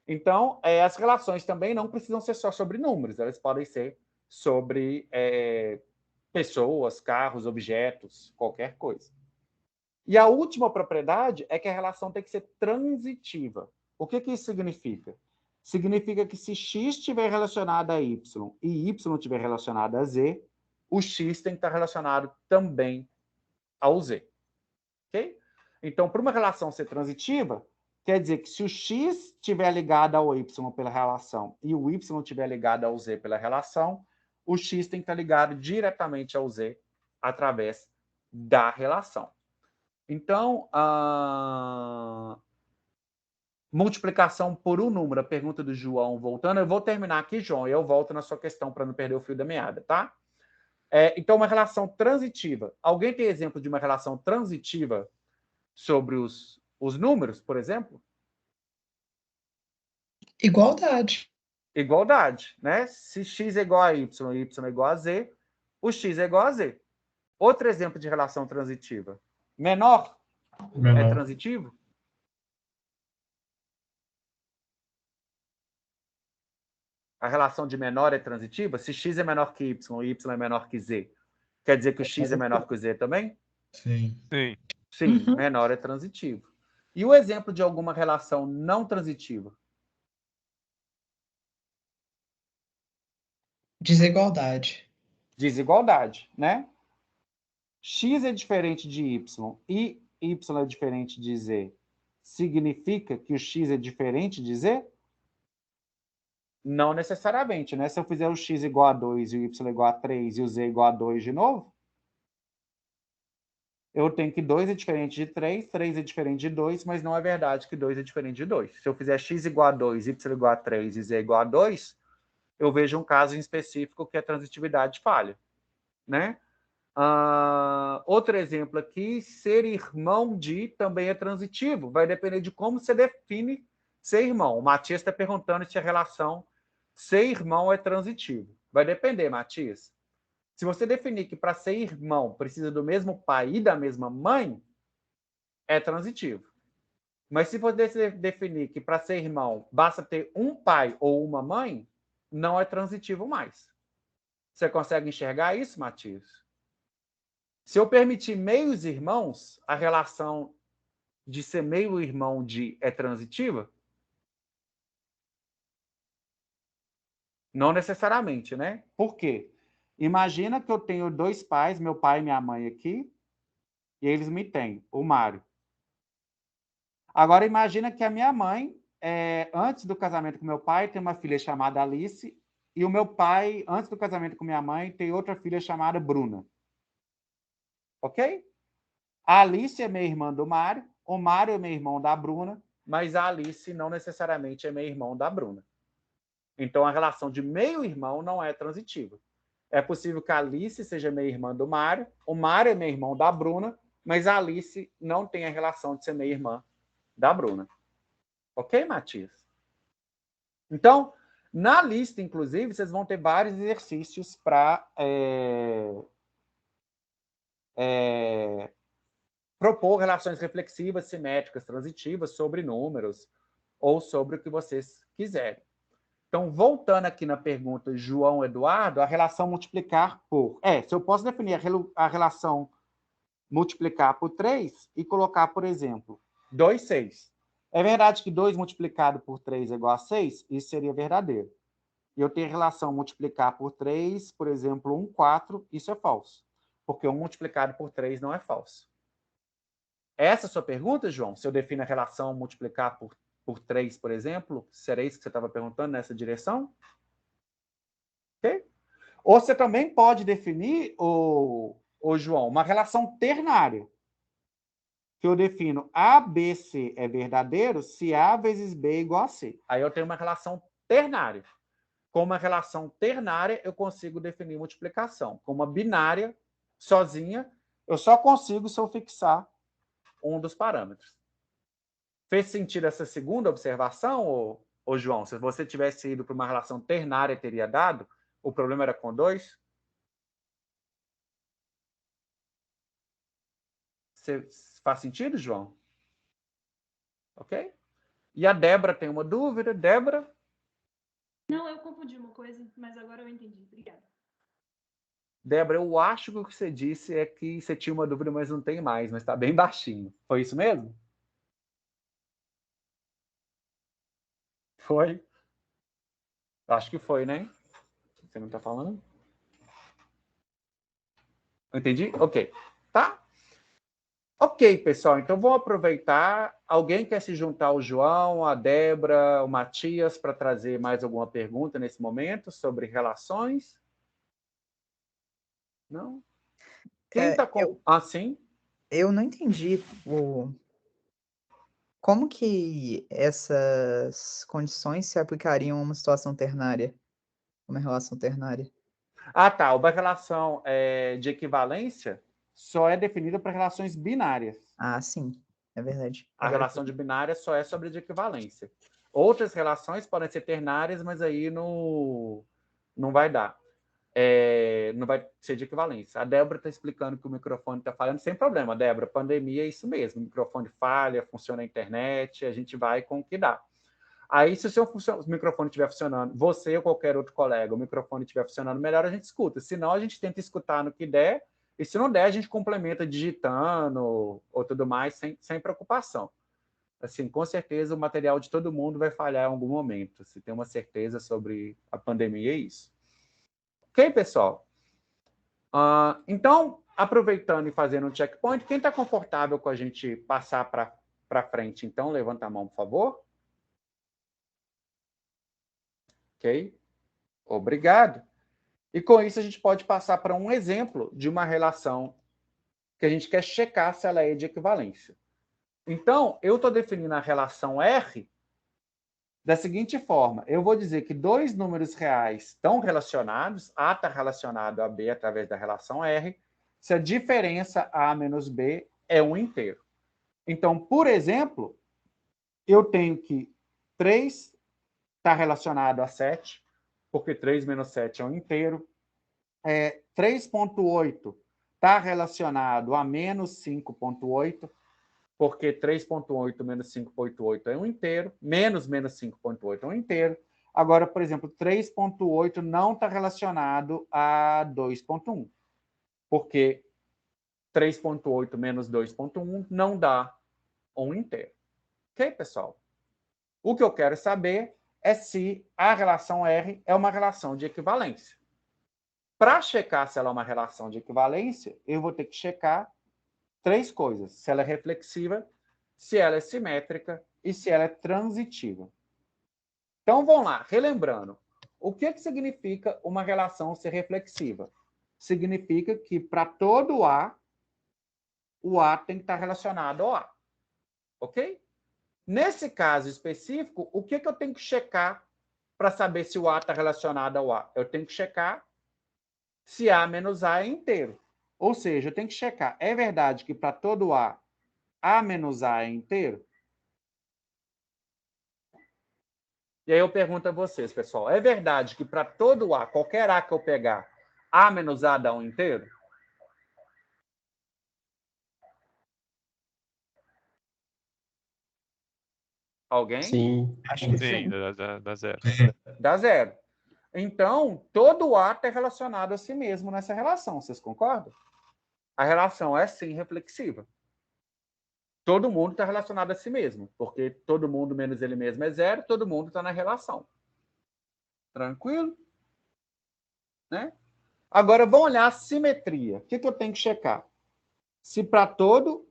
Então, as relações também não precisam ser só sobre números, elas podem ser sobre pessoas, carros, objetos, qualquer coisa. E a última propriedade é que a relação tem que ser transitiva. O que isso significa? Significa que se x estiver relacionado a y e y estiver relacionado a z, o x tem que estar relacionado também ao z. Ok? Então, para uma relação ser transitiva, quer dizer que se o x estiver ligado ao y pela relação e o y estiver ligado ao z pela relação, o x tem que estar ligado diretamente ao z através da relação. Então, multiplicação por um número, a pergunta do João, voltando, eu vou terminar aqui, João, e eu volto na sua questão para não perder o fio da meada, tá? Então, uma relação transitiva. Alguém tem exemplo de uma relação transitiva sobre os números, por exemplo? Igualdade. Igualdade, né? Se x é igual a y e y é igual a z, o x é igual a z. Outro exemplo de relação transitiva. Menor é transitivo? A relação de menor é transitiva? Se x é menor que y e y é menor que z, quer dizer que o x é menor que o z também? Sim. Sim. Sim, Uhum. menor é transitivo. E o exemplo de alguma relação não transitiva? Desigualdade. Desigualdade, né? X é diferente de y e y é diferente de z. Significa que o x é diferente de z? Não necessariamente, né? Se eu fizer o x igual a 2 e o y igual a 3 e o z igual a 2 de novo, eu tenho que 2 é diferente de 3, 3 é diferente de 2, mas não é verdade que 2 é diferente de 2. Se eu fizer x igual a 2, y igual a 3 e z igual a 2, eu vejo um caso em específico que a transitividade falha, né? Outro exemplo aqui, ser irmão de também é transitivo. Vai depender de como você define ser irmão. O Matias está perguntando se a relação ser irmão é transitivo. Vai depender, Matias. Se você definir que para ser irmão precisa do mesmo pai e da mesma mãe, é transitivo. Mas se você definir que para ser irmão basta ter um pai ou uma mãe, não é transitivo mais. Você consegue enxergar isso, Matias? Se eu permitir meios irmãos, a relação de ser meio irmão de é transitiva? Não necessariamente, né? Por quê? Imagina que eu tenho dois pais, meu pai e minha mãe aqui, e eles me têm, o Mário. Agora imagina que a minha mãe, antes do casamento com meu pai, tem uma filha chamada Alice, e o meu pai, antes do casamento com minha mãe, tem outra filha chamada Bruna. Ok? A Alice é minha irmã do Mário, o Mário é meu irmão da Bruna, mas a Alice não necessariamente é meu irmão da Bruna. Então, a relação de meio-irmão não é transitiva. É possível que a Alice seja meia-irmã do Mário, o Mário é meio-irmão da Bruna, mas a Alice não tem a relação de ser meia-irmã da Bruna. Ok, Matias? Então, na lista, inclusive, vocês vão ter vários exercícios para propor relações reflexivas, simétricas, transitivas sobre números ou sobre o que vocês quiserem. Então, voltando aqui na pergunta João Eduardo, a relação multiplicar por... se eu posso definir a relação multiplicar por 3 e colocar, por exemplo, 2, 6. É verdade que 2 multiplicado por 3 é igual a 6? Isso seria verdadeiro. E eu tenho relação multiplicar por 3, por exemplo, 1, 4, isso é falso. Porque 1 multiplicado por 3 não é falso. Essa é a sua pergunta, João? Se eu defino a relação multiplicar por 3, por exemplo, seria isso que você estava perguntando nessa direção? Ok? Ou você também pode definir, João, uma relação ternária. Que eu defino ABC é verdadeiro se A vezes B é igual a C. Aí eu tenho uma relação ternária. Com uma relação ternária, eu consigo definir multiplicação. Com uma binária, sozinha, eu só consigo se eu fixar um dos parâmetros. Fez sentido essa segunda observação, ô João? Se você tivesse ido para uma relação ternária, teria dado? O problema era com 2? Faz sentido, João? Ok? E a Débora tem uma dúvida. Débora? Não, eu confundi uma coisa, mas agora eu entendi. Obrigada. Débora, eu acho que o que você disse é que você tinha uma dúvida, mas não tem mais, mas está bem baixinho. Foi isso mesmo? Foi? Acho que foi, né? Você não está falando? Entendi? Ok. Tá? Ok, pessoal. Então, vou aproveitar. Alguém quer se juntar ao João, a Débora, o Matias, para trazer mais alguma pergunta nesse momento sobre relações? Não? Quem está com... sim? Eu não entendi como que essas condições se aplicariam a uma situação ternária, uma relação ternária. Tá. Uma relação de equivalência só é definida para relações binárias. Sim. É verdade. A relação de binária só é sobre de equivalência. Outras relações podem ser ternárias, mas aí não vai dar. Não vai ser de equivalência. A Débora está explicando que o microfone está falhando, sem problema, Débora. Pandemia é isso mesmo. O microfone falha, funciona a internet, a gente vai com o que dá. Aí, se o seu microfone estiver funcionando, você ou qualquer outro colega, o microfone estiver funcionando melhor, a gente escuta. Se não, a gente tenta escutar no que der, e se não der, a gente complementa digitando ou tudo mais, sem preocupação. Assim, com certeza, o material de todo mundo vai falhar em algum momento. Se tem uma certeza sobre a pandemia, é isso. Ok, pessoal? Então, aproveitando e fazendo um checkpoint, quem está confortável com a gente passar para frente, então, levanta a mão, por favor. Ok? Obrigado. E com isso a gente pode passar para um exemplo de uma relação que a gente quer checar se ela é de equivalência. Então, eu estou definindo a relação R da seguinte forma. Eu vou dizer que dois números reais estão relacionados, A está relacionado a B através da relação R, se a diferença A menos B é um inteiro. Então, por exemplo, eu tenho que 3 está relacionado a 7, porque 3 menos 7 é um inteiro. 3,8 está relacionado a menos 5,8, porque 3,8 menos 5,8 é um inteiro, menos 5,8 é um inteiro. Agora, por exemplo, 3,8 não está relacionado a 2,1, porque 3,8 menos 2,1 não dá um inteiro. Ok, pessoal? O que eu quero saber é se a relação R é uma relação de equivalência. Para checar se ela é uma relação de equivalência, eu vou ter que checar 3 coisas. Se ela é reflexiva, se ela é simétrica e se ela é transitiva. Então, vamos lá, relembrando. O que significa uma relação ser reflexiva? Significa que para todo A, o A tem que estar relacionado ao A. Ok? Nesse caso específico, o que eu tenho que checar para saber se o A está relacionado ao A? Eu tenho que checar se A menos A é inteiro. Ou seja, eu tenho que checar, é verdade que para todo A menos A é inteiro? E aí eu pergunto a vocês, pessoal, é verdade que para todo A, qualquer A que eu pegar, A menos A dá um inteiro? Alguém? Sim. Acho que Sim, sim. dá zero. Dá zero. Então, todo A está relacionado a si mesmo nessa relação, vocês concordam? A relação é sim reflexiva. Todo mundo está relacionado a si mesmo, porque todo mundo menos ele mesmo é zero, todo mundo está na relação. Tranquilo? Né? Agora, vamos olhar a simetria. O que eu tenho que checar? Se para todo...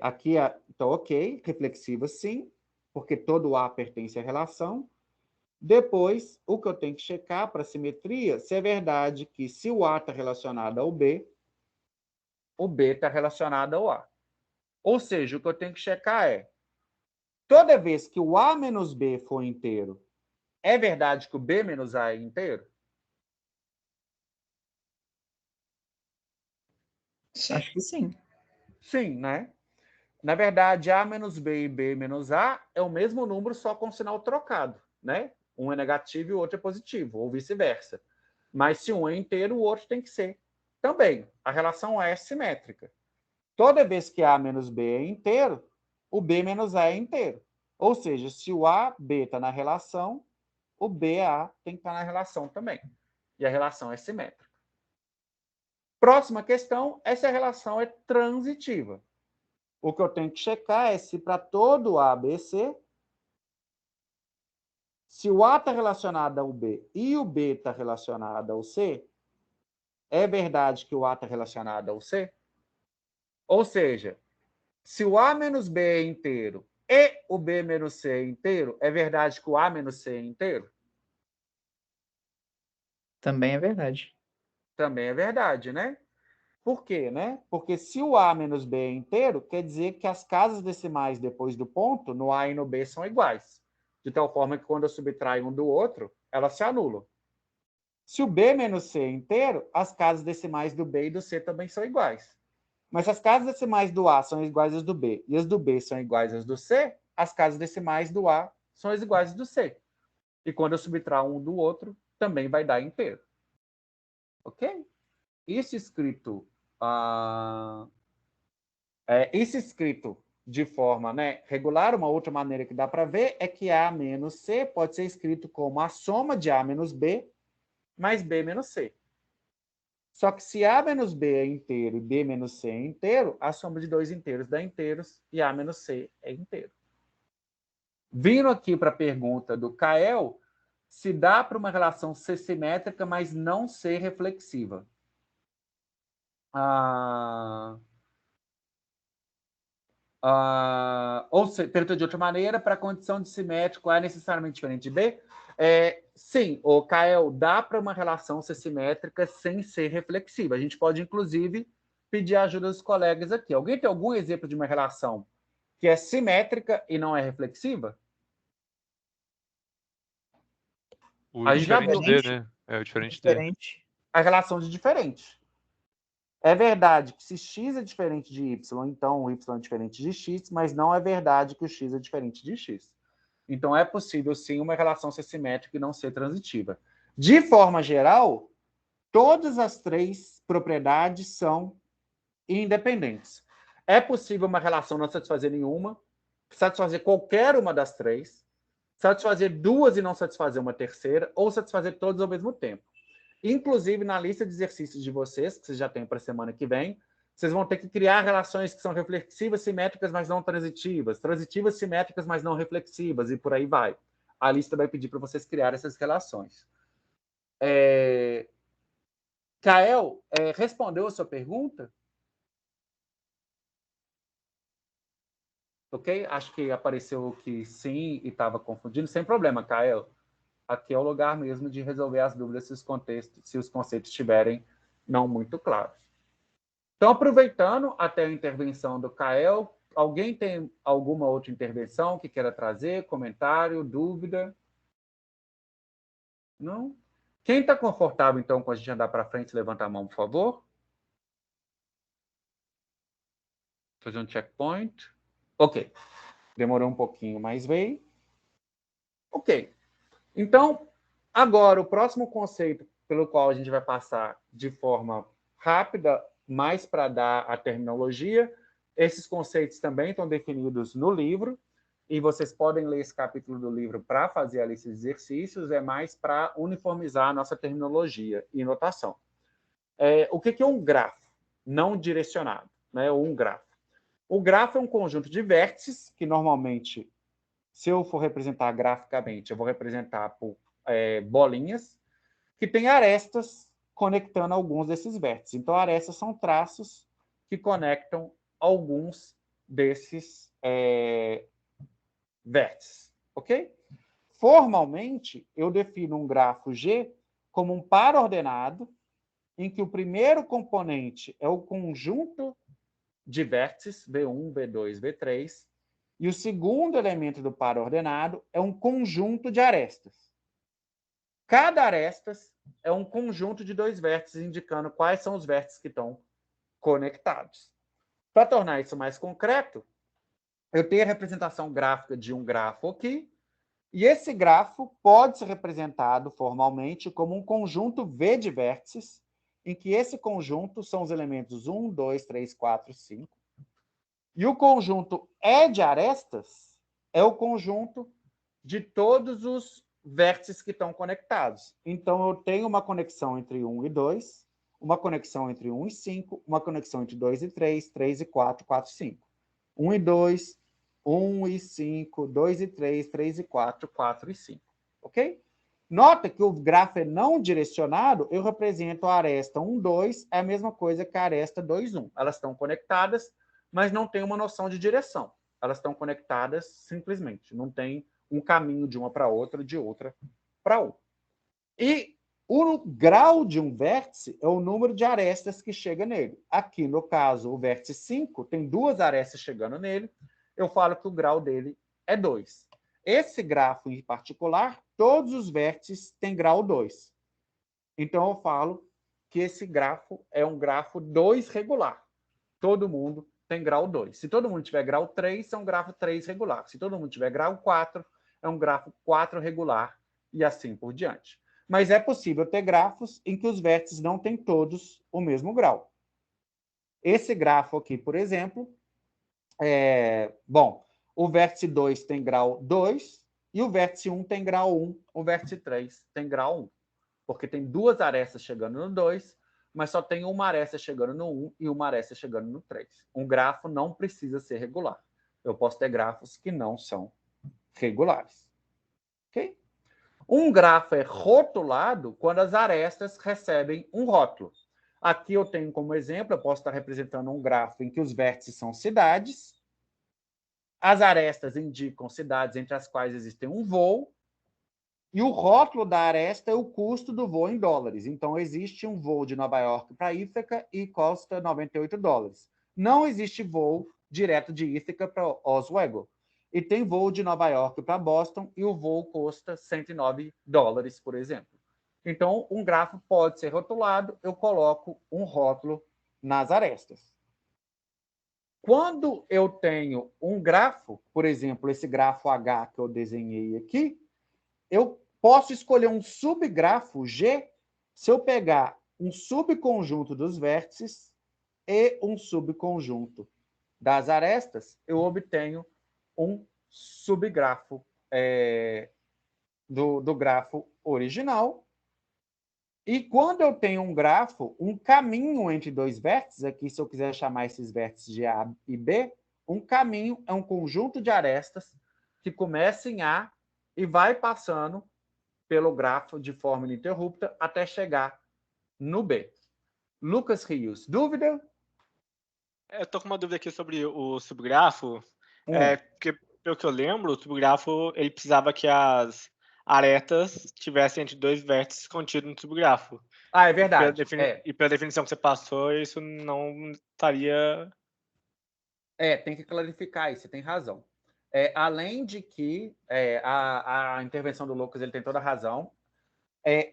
aqui então, ok, reflexiva sim, porque todo A pertence à relação. Depois, o que eu tenho que checar para a simetria, se é verdade que se o A está relacionado ao B, o B está relacionado ao A. Ou seja, o que eu tenho que checar é, toda vez que o A menos B for inteiro, é verdade que o B menos A é inteiro? Sim. Acho que sim. Sim, né? Na verdade, A menos B e B menos A é o mesmo número, só com sinal trocado, né? Um é negativo e o outro é positivo, ou vice-versa. Mas se um é inteiro, o outro tem que ser também. A relação é simétrica. Toda vez que A menos B é inteiro, o B menos A é inteiro. Ou seja, se o A, B está na relação, o B, A tem que estar na relação também. E a relação é simétrica. Próxima questão é se a relação é transitiva. O que eu tenho que checar é se para todo A, B, C, se o A está relacionado ao B e o B está relacionado ao C, é verdade que o A está relacionado ao C? Ou seja, se o A menos B é inteiro e o B menos C é inteiro, é verdade que o A menos C é inteiro? Também é verdade. Também é verdade, né? Por quê, né? Porque se o A menos B é inteiro, quer dizer que as casas decimais depois do ponto, no A e no B, são iguais. De tal forma que quando eu subtraio um do outro, elas se anulam. Se o B menos C é inteiro, as casas decimais do B e do C também são iguais. Mas se as casas decimais do A são iguais às do B e as do B são iguais às do C, as casas decimais do A são as iguais às do C. E quando eu subtrair um do outro, também vai dar inteiro. Ok? Isso escrito, isso escrito de forma, né, regular, uma outra maneira que dá para ver é que A menos C pode ser escrito como a soma de A menos B mais B menos C. Só que se A menos B é inteiro e B menos C é inteiro, a soma de dois inteiros dá inteiros e A menos C é inteiro. Vindo aqui para a pergunta do Kael, se dá para uma relação ser simétrica, mas não ser reflexiva. Ou seja, pergunta de outra maneira, para a condição de simétrico A é necessariamente diferente de B? Sim, o Kael, dá para uma relação ser simétrica sem ser reflexiva. A gente pode, inclusive, pedir a ajuda dos colegas aqui. Alguém tem algum exemplo de uma relação que é simétrica e não é reflexiva? O A gente já viu diferente D, né? É o diferente D. Diferente. a relação de diferente. É verdade que se x é diferente de y, então o y é diferente de x, mas não é verdade que o x é diferente de x. Então é possível, sim, uma relação ser simétrica e não ser transitiva. De forma geral, todas as três propriedades são independentes. É possível uma relação não satisfazer nenhuma, satisfazer qualquer uma das três, satisfazer duas e não satisfazer uma terceira, ou satisfazer todas ao mesmo tempo. Inclusive, na lista de exercícios de vocês, que vocês já têm para a semana que vem, vocês vão ter que criar relações que são reflexivas, simétricas, mas não transitivas, transitivas, simétricas, mas não reflexivas, e por aí vai. A lista vai pedir para vocês criar essas relações. Kael, respondeu a sua pergunta? Ok? Acho que apareceu que sim e estava confundindo. Sem problema, Kael. Aqui é o lugar mesmo de resolver as dúvidas se os conceitos estiverem não muito claros. Então, aproveitando até a intervenção do Kael, alguém tem alguma outra intervenção que queira trazer? Comentário, dúvida? Não? Quem está confortável, então, com a gente andar para frente, levanta a mão, por favor. Fazer um checkpoint. Ok. Demorou um pouquinho, mas veio. Ok. Então, agora, o próximo conceito pelo qual a gente vai passar de forma rápida, mais para dar a terminologia, esses conceitos também estão definidos no livro, e vocês podem ler esse capítulo do livro para fazer a lista de exercícios, é mais para uniformizar a nossa terminologia e notação. O que é um grafo não direcionado, né? Ou um grafo? O grafo é um conjunto de vértices que, normalmente, se eu for representar graficamente, eu vou representar por bolinhas, que tem arestas conectando alguns desses vértices. Então, arestas são traços que conectam alguns desses vértices, ok? Formalmente, eu defino um grafo G como um par ordenado em que o primeiro componente é o conjunto de vértices, V1, V2, V3, e o segundo elemento do par ordenado é um conjunto de arestas. Cada arestas é um conjunto de dois vértices, indicando quais são os vértices que estão conectados. Para tornar isso mais concreto, eu tenho a representação gráfica de um grafo aqui, e esse grafo pode ser representado formalmente como um conjunto V de vértices, em que esse conjunto são os elementos 1, 2, 3, 4, 5. E o conjunto E de arestas é o conjunto de todos os vértices que estão conectados. Então, eu tenho uma conexão entre 1 e 2, uma conexão entre 1 e 5, uma conexão entre 2 e 3, 3 e 4, 4 e 5. 1 e 2, 1 e 5, 2 e 3, 3 e 4, 4 e 5. Ok? Nota que o grafo é não direcionado, eu represento a aresta 1, 2, é a mesma coisa que a aresta 2, 1. Elas estão conectadas, mas não tem uma noção de direção. Elas estão conectadas simplesmente. Não tem um caminho de uma para outra, de outra para outra. E o grau de um vértice é o número de arestas que chega nele. Aqui, no caso, o vértice 5 tem 2 arestas chegando nele. Eu falo que o grau dele é 2. Esse grafo em particular, todos os vértices têm grau 2. Então, eu falo que esse grafo é um grafo 2 regular. Todo mundo tem grau 2. Se todo mundo tiver grau 3, é um grafo 3 regular. Se todo mundo tiver grau 4, é um grafo 4 regular, e assim por diante. Mas é possível ter grafos em que os vértices não têm todos o mesmo grau. Esse grafo aqui, por exemplo, o vértice 2 tem grau 2, e o vértice 1 tem grau 1, o vértice 3 tem grau 1. Porque tem 2 arestas chegando no 2, mas só tem uma aresta chegando no 1 e uma aresta chegando no 3. Um grafo não precisa ser regular. Eu posso ter grafos que não são regulares. Ok? Um grafo é rotulado quando as arestas recebem um rótulo. Aqui eu tenho como exemplo, eu posso estar representando um grafo em que os vértices são cidades, as arestas indicam cidades entre as quais existem um voo, e o rótulo da aresta é o custo do voo em dólares. Então, existe um voo de Nova York para Ítaca e custa $98. Não existe voo direto de Ítaca para Oswego. E tem voo de Nova York para Boston e o voo custa $109, por exemplo. Então, um grafo pode ser rotulado, eu coloco um rótulo nas arestas. Quando eu tenho um grafo, por exemplo, esse grafo H que eu desenhei aqui, eu posso escolher um subgrafo G se eu pegar um subconjunto dos vértices e um subconjunto das arestas, eu obtenho um subgrafo do grafo original. E quando eu tenho um grafo, um caminho entre dois vértices, aqui se eu quiser chamar esses vértices de A e B, um caminho é um conjunto de arestas que começa em A e vai passando pelo grafo de forma ininterrupta até chegar no B. Lucas Rios, dúvida? Eu tô com uma dúvida aqui sobre o subgrafo. Porque, pelo que eu lembro, o subgrafo ele precisava que as arestas tivessem entre dois vértices contidos no subgrafo. Ah, é verdade. E pela definição que você passou, isso não estaria... Tem que clarificar isso, você tem razão. Além de que a intervenção do Lucas ele tem toda a razão,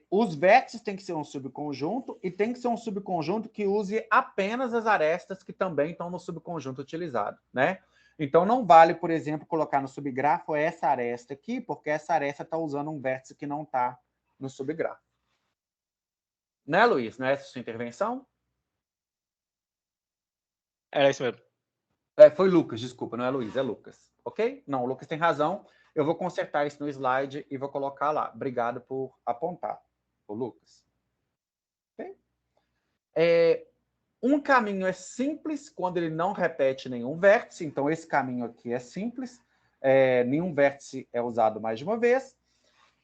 os vértices têm que ser um subconjunto e tem que ser um subconjunto que use apenas as arestas que também estão no subconjunto utilizado, né? Então, não vale, por exemplo, colocar no subgrafo essa aresta aqui, porque essa aresta está usando um vértice que não está no subgrafo. Né, Luiz? Não é essa a sua intervenção? Era isso mesmo. Foi Lucas, desculpa, não é Luiz, é Lucas. Ok? Não, o Lucas tem razão. Eu vou consertar isso no slide e vou colocar lá. Obrigado por apontar, o Lucas. Okay? Um caminho é simples quando ele não repete nenhum vértice. Então, esse caminho aqui é simples. Nenhum vértice é usado mais de uma vez.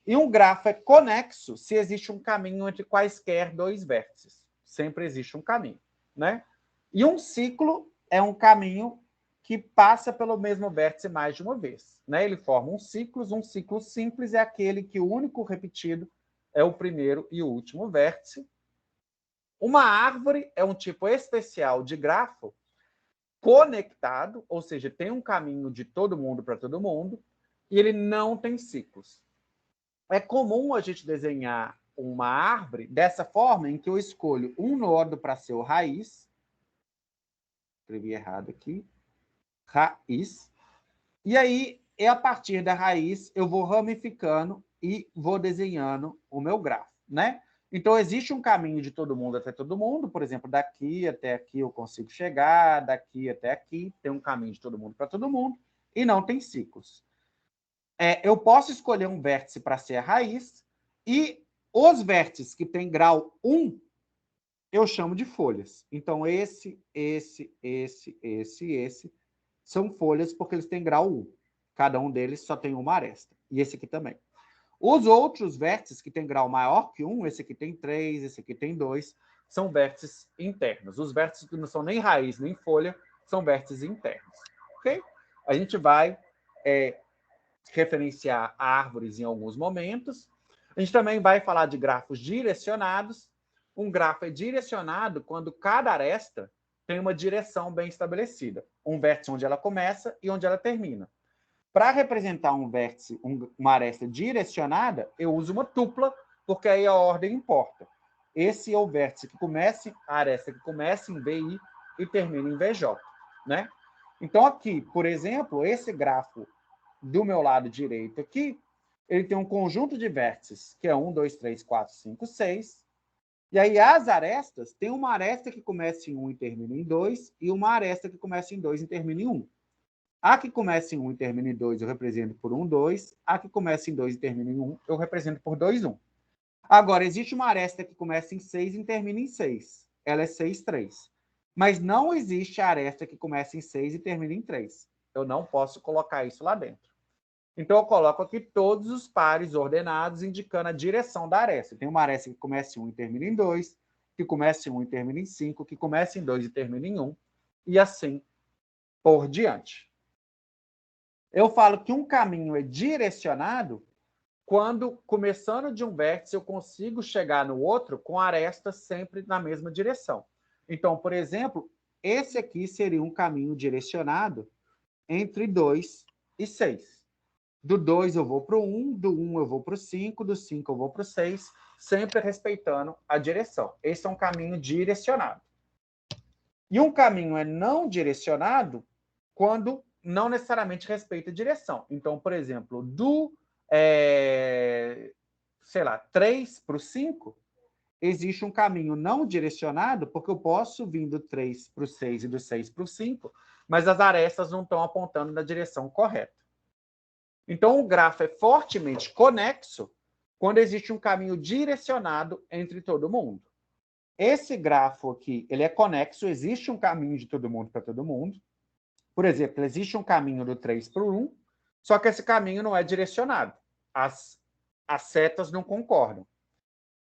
E um grafo é conexo se existe um caminho entre quaisquer dois vértices. Sempre existe um caminho, né? E um ciclo é um caminho que passa pelo mesmo vértice mais de uma vez, né? Ele forma um ciclo simples é aquele que o único repetido é o primeiro e o último vértice. Uma árvore é um tipo especial de grafo conectado, ou seja, tem um caminho de todo mundo para todo mundo, e ele não tem ciclos. É comum a gente desenhar uma árvore dessa forma, em que eu escolho um nodo para ser o raiz. Escrevi errado aqui. Raiz. E aí, a partir da raiz, eu vou ramificando e vou desenhando o meu grafo, né? Então, existe um caminho de todo mundo até todo mundo. Por exemplo, daqui até aqui eu consigo chegar, daqui até aqui tem um caminho de todo mundo para todo mundo, e não tem ciclos. Eu posso escolher um vértice para ser a raiz, e os vértices que têm grau 1, eu chamo de folhas. Então, esse são folhas porque eles têm grau 1. Cada um deles só tem uma aresta. E esse aqui também. Os outros vértices que têm grau maior que 1, esse aqui tem 3, esse aqui tem 2, são vértices internos. Os vértices que não são nem raiz nem folha são vértices internos. Ok? A gente vai referenciar árvores em alguns momentos. A gente também vai falar de grafos direcionados. Um grafo é direcionado quando cada aresta tem uma direção bem estabelecida. Um vértice onde ela começa e onde ela termina. Para representar um vértice, uma aresta direcionada, eu uso uma tupla, porque aí a ordem importa. Esse é o vértice que começa, a aresta que começa em VI e termina em VJ, né? Então, aqui, por exemplo, esse grafo do meu lado direito aqui, ele tem um conjunto de vértices, que é 1, 2, 3, 4, 5, 6. E aí, as arestas, tem uma aresta que começa em 1 e termina em 2, e uma aresta que começa em 2 e termina em 1. A que começa em 1 e termina em 2, eu represento por 1, 2. A que começa em 2 e termina em 1, eu represento por 2, 1. Agora, existe uma aresta que começa em 6 e termina em 6. Ela é 6, 3. Mas não existe a aresta que começa em 6 e termina em 3. Eu não posso colocar isso lá dentro. Então, eu coloco aqui todos os pares ordenados, indicando a direção da aresta. Tem uma aresta que começa em 1 e termina em 2, que começa em 1 e termina em 5, que começa em 2 e termina em 1, e assim por diante. Eu falo que um caminho é direcionado quando, começando de um vértice, eu consigo chegar no outro com a aresta sempre na mesma direção. Então, por exemplo, esse aqui seria um caminho direcionado entre 2 e 6. Do 2 eu vou para o 1, do 1 eu vou para o 5, do 5 eu vou para o 6, sempre respeitando a direção. Esse é um caminho direcionado. E um caminho é não direcionado quando não necessariamente respeita a direção. Então, por exemplo, do 3 para o 5, existe um caminho não direcionado, porque eu posso vir do 3 para o 6 e do 6 para o 5, mas as arestas não estão apontando na direção correta. Então, o grafo é fortemente conexo quando existe um caminho direcionado entre todo mundo. Esse grafo aqui, ele é conexo, existe um caminho de todo mundo para todo mundo. Por exemplo, existe um caminho do 3 para o 1, só que esse caminho não é direcionado. As setas não concordam.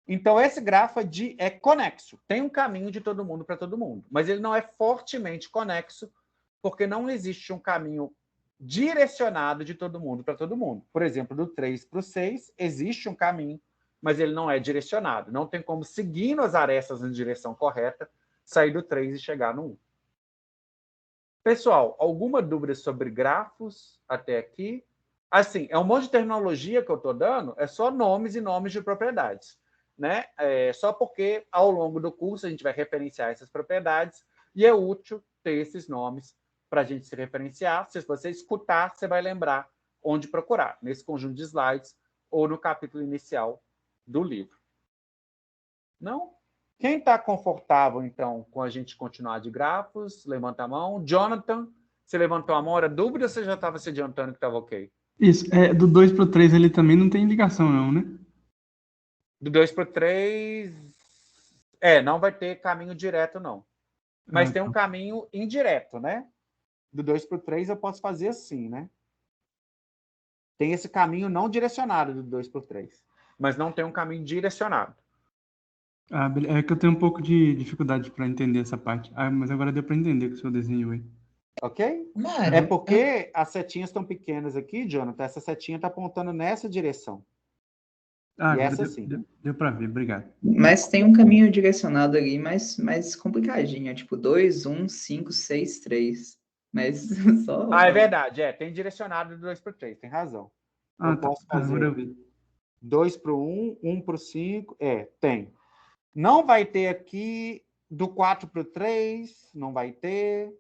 Então, esse grafo é conexo. Tem um caminho de todo mundo para todo mundo, mas ele não é fortemente conexo, porque não existe um caminho direcionado de todo mundo para todo mundo. Por exemplo, do 3 para o 6, existe um caminho, mas ele não é direcionado. Não tem como, seguindo as arestas na direção correta, sair do 3 e chegar no 1. Pessoal, alguma dúvida sobre grafos até aqui? Assim, é um monte de terminologia que eu estou dando, é só nomes e nomes de propriedades, né? Só porque, ao longo do curso, a gente vai referenciar essas propriedades e é útil ter esses nomes para a gente se referenciar. Se você escutar, você vai lembrar onde procurar, nesse conjunto de slides ou no capítulo inicial do livro. Não? Quem está confortável, então, com a gente continuar de grafos? Levanta a mão. Jonathan, você levantou a mão? Era dúvida ou você já estava se adiantando que estava ok? Isso, do 2 pro 3 ele também não tem ligação, não, né? Do 2 para o 3... não vai ter caminho direto, não. Mas tem um caminho indireto, né? Do 2 para o 3 eu posso fazer assim, né? Tem esse caminho não direcionado do 2 para o 3. Mas não tem um caminho direcionado. É que eu tenho um pouco de dificuldade para entender essa parte. Mas agora deu para entender com o seu desenho aí. Ok? Mano, É porque as setinhas estão pequenas aqui, Jonathan. Essa setinha está apontando nessa direção. E Agora essa sim. deu para ver, obrigado. Mas tem um caminho direcionado ali mais complicadinho. Tipo 2, 1, 5, 6, 3. Mas só. É verdade. Tem direcionado do 2 para o 3. Tem razão. Eu Tá. posso Agora eu fazer vi. 2 para o 1, 1 para o 5. Tem. Não vai ter aqui do 4 para o 3. Não vai ter.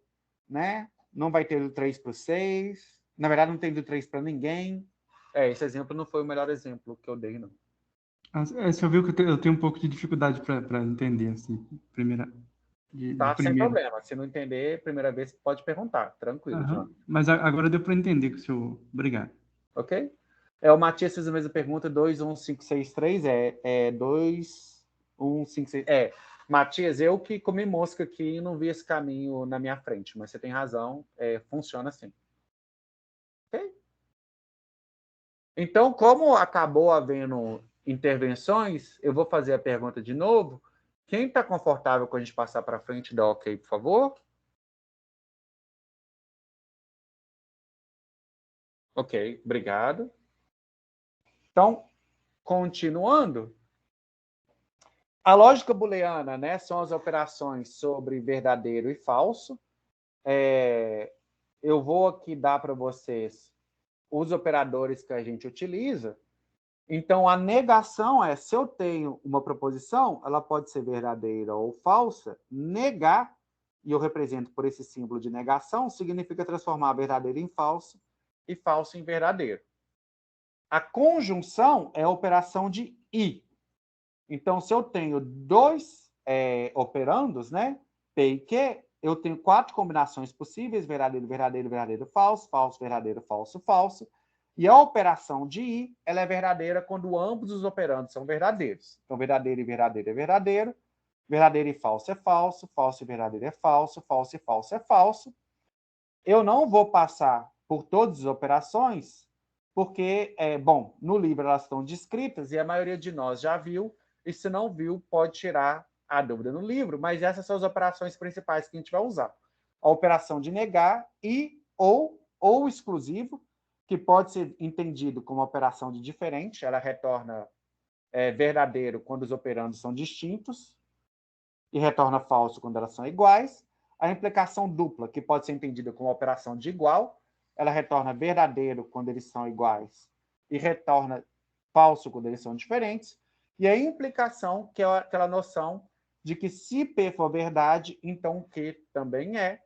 Né? Não vai ter do 3 para o 6. Na verdade, não tem do 3 para ninguém. Esse exemplo não foi o melhor exemplo que eu dei, não. Você viu que eu tenho um pouco de dificuldade para entender, assim, Tá, de sem primeira. problema. Se não entender, primeira vez, pode perguntar. Tranquilo, John. Mas agora deu para entender com o seu... Obrigado. Ok? O Matias fez a mesma pergunta. 2, 1, 5, 6, 3. 2, 1, 5, 6... Matias, eu que comi mosca aqui e não vi esse caminho na minha frente. Mas você tem razão. Funciona assim. Ok? Então, como acabou havendo intervenções, eu vou fazer a pergunta de novo. Quem está confortável com a gente passar para frente, dá ok, por favor. Ok, obrigado. Então, continuando, a lógica booleana, né, são as operações sobre verdadeiro e falso. Eu vou aqui dar para vocês os operadores que a gente utiliza. Então, a negação se eu tenho uma proposição, ela pode ser verdadeira ou falsa. Negar, e eu represento por esse símbolo de negação, significa transformar verdadeiro em falso e falso em verdadeiro. A conjunção é a operação de e. Então, se eu tenho dois operandos, né, P e Q, eu tenho 4 combinações possíveis: verdadeiro, verdadeiro, verdadeiro, falso, falso, verdadeiro, falso, falso. E a operação de i, ela é verdadeira quando ambos os operandos são verdadeiros. Então, verdadeiro e verdadeiro é verdadeiro, verdadeiro e falso é falso, falso e verdadeiro é falso, falso e falso é falso. Eu não vou passar por todas as operações, porque, no livro elas estão descritas e a maioria de nós já viu, e se não viu, pode tirar a dúvida no livro, mas essas são as operações principais que a gente vai usar. A operação de negar e ou exclusivo, que pode ser entendido como operação de diferente, ela retorna verdadeiro quando os operandos são distintos e retorna falso quando elas são iguais. A implicação dupla, que pode ser entendida como operação de igual, ela retorna verdadeiro quando eles são iguais e retorna falso quando eles são diferentes. E a implicação, que é aquela noção de que se P for verdade, então Q também é.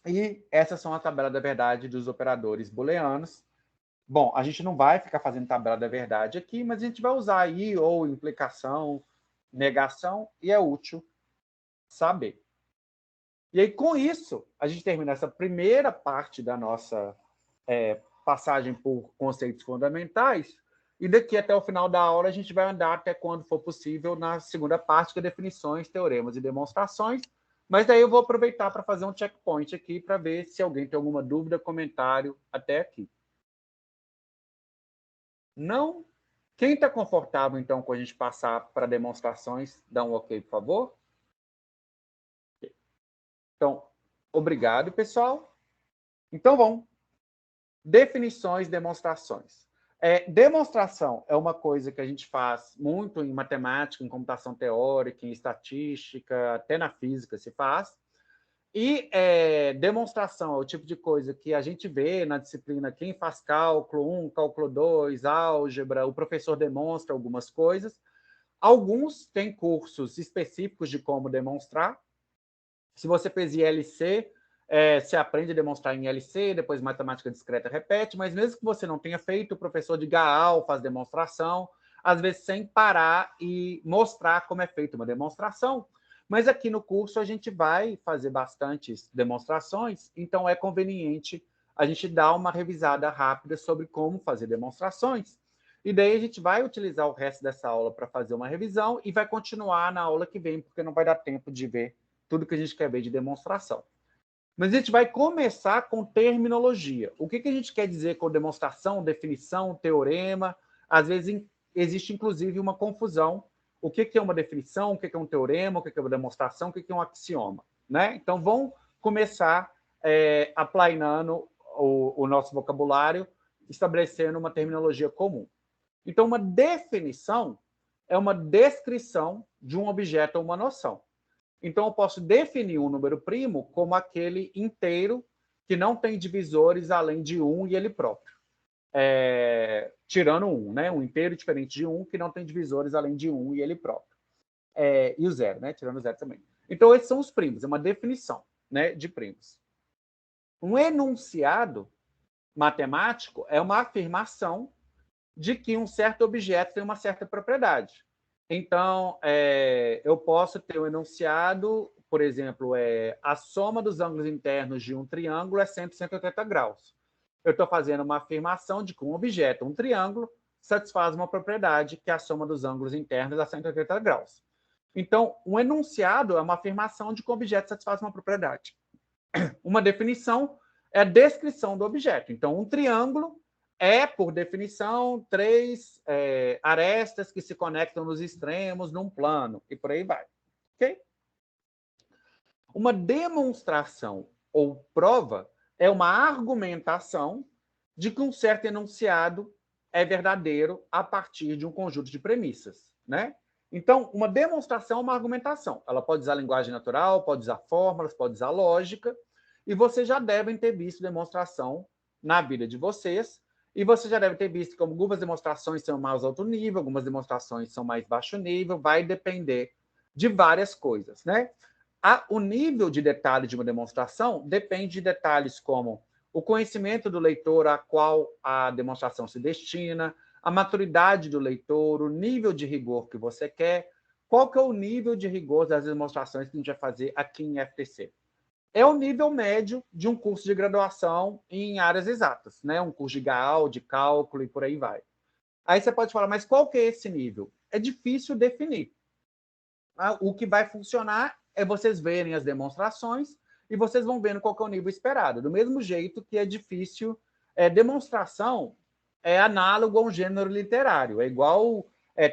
E essas são a tabela da verdade dos operadores booleanos. Bom, a gente não vai ficar fazendo tabela da verdade aqui, mas a gente vai usar aí ou implicação, negação, e é útil saber. E aí, com isso, a gente termina essa primeira parte da nossa passagem por conceitos fundamentais, e daqui até o final da aula a gente vai andar até quando for possível na segunda parte, que é definições, teoremas e demonstrações. Mas daí eu vou aproveitar para fazer um checkpoint aqui para ver se alguém tem alguma dúvida, comentário até aqui. Não? Quem está confortável, então, com a gente passar para demonstrações, dá um ok, por favor. Então, obrigado, pessoal. Então, vamos. Definições, demonstrações. Demonstração é uma coisa que a gente faz muito em matemática, em computação teórica, em estatística, até na física se faz. E demonstração é o tipo de coisa que a gente vê na disciplina, quem faz cálculo 1, cálculo 2, álgebra, o professor demonstra algumas coisas. Alguns têm cursos específicos de como demonstrar. Se você fez ILC, Você aprende a demonstrar em LC, depois matemática discreta repete, mas mesmo que você não tenha feito, o professor de GAAL faz demonstração, às vezes sem parar e mostrar como é feita uma demonstração. Mas aqui no curso a gente vai fazer bastantes demonstrações, então é conveniente a gente dar uma revisada rápida sobre como fazer demonstrações. E daí a gente vai utilizar o resto dessa aula para fazer uma revisão e vai continuar na aula que vem, porque não vai dar tempo de ver tudo que a gente quer ver de demonstração. Mas a gente vai começar com terminologia. O que a gente quer dizer com demonstração, definição, teorema? Às vezes existe, inclusive, uma confusão. O que é uma definição, o que é um teorema, o que é uma demonstração, o que é um axioma, né? Então, vamos começar aplanando o nosso vocabulário, estabelecendo uma terminologia comum. Então, uma definição é uma descrição de um objeto ou uma noção. Então, eu posso definir um número primo como aquele inteiro que não tem divisores além de 1 e ele próprio. Tirando 1, né? Um inteiro diferente de 1 que não tem divisores além de 1 e ele próprio. E o 0, né? Tirando o 0 também. Então, esses são os primos, é uma definição, né, de primos. Um enunciado matemático é uma afirmação de que um certo objeto tem uma certa propriedade. Então, eu posso ter um enunciado, por exemplo, a soma dos ângulos internos de um triângulo é sempre 180 graus. Eu estou fazendo uma afirmação de que um objeto, um triângulo, satisfaz uma propriedade que é a soma dos ângulos internos a 180 graus. Então, um enunciado é uma afirmação de que um objeto satisfaz uma propriedade. Uma definição é a descrição do objeto. Então, um triângulo por definição, 3 arestas que se conectam nos extremos num plano, e por aí vai. Ok? Uma demonstração ou prova é uma argumentação de que um certo enunciado é verdadeiro a partir de um conjunto de premissas, né? Então, uma demonstração é uma argumentação. Ela pode usar linguagem natural, pode usar fórmulas, pode usar lógica, e vocês já devem ter visto demonstração na vida de vocês. E você já deve ter visto que algumas demonstrações são mais alto nível, algumas demonstrações são mais baixo nível, vai depender de várias coisas, né? O nível de detalhe de uma demonstração depende de detalhes como o conhecimento do leitor a qual a demonstração se destina, a maturidade do leitor, o nível de rigor que você quer, qual que é o nível de rigor das demonstrações que a gente vai fazer aqui em FTC. É o nível médio de um curso de graduação em áreas exatas, né? Um curso de GAAL, de cálculo e por aí vai. Aí você pode falar, mas qual que é esse nível? É difícil definir. O que vai funcionar é vocês verem as demonstrações e vocês vão vendo qual que é o nível esperado. Do mesmo jeito que é difícil, demonstração é análogo a um gênero literário. É igual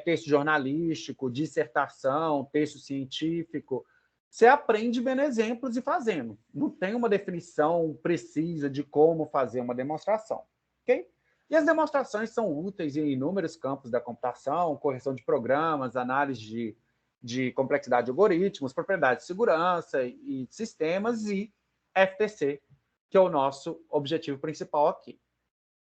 texto jornalístico, dissertação, texto científico. Você aprende vendo exemplos e fazendo. Não tem uma definição precisa de como fazer uma demonstração. Okay? E as demonstrações são úteis em inúmeros campos da computação, correção de programas, análise de complexidade de algoritmos, propriedades de segurança e sistemas e FTC, que é o nosso objetivo principal aqui.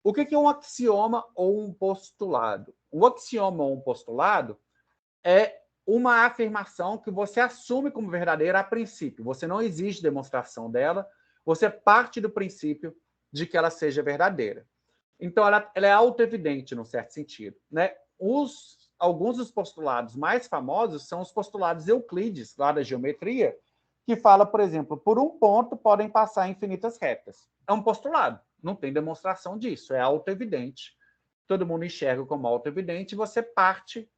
O que é um axioma ou um postulado? Um axioma ou um postulado é uma afirmação que você assume como verdadeira a princípio. Você não exige demonstração dela, você parte do princípio de que ela seja verdadeira. Então, ela é autoevidente, num certo sentido, né? Alguns dos postulados mais famosos são os postulados Euclides, lá da geometria, que fala, por exemplo, por um ponto podem passar infinitas retas. É um postulado, não tem demonstração disso, é autoevidente. Todo mundo enxerga como autoevidente e você parte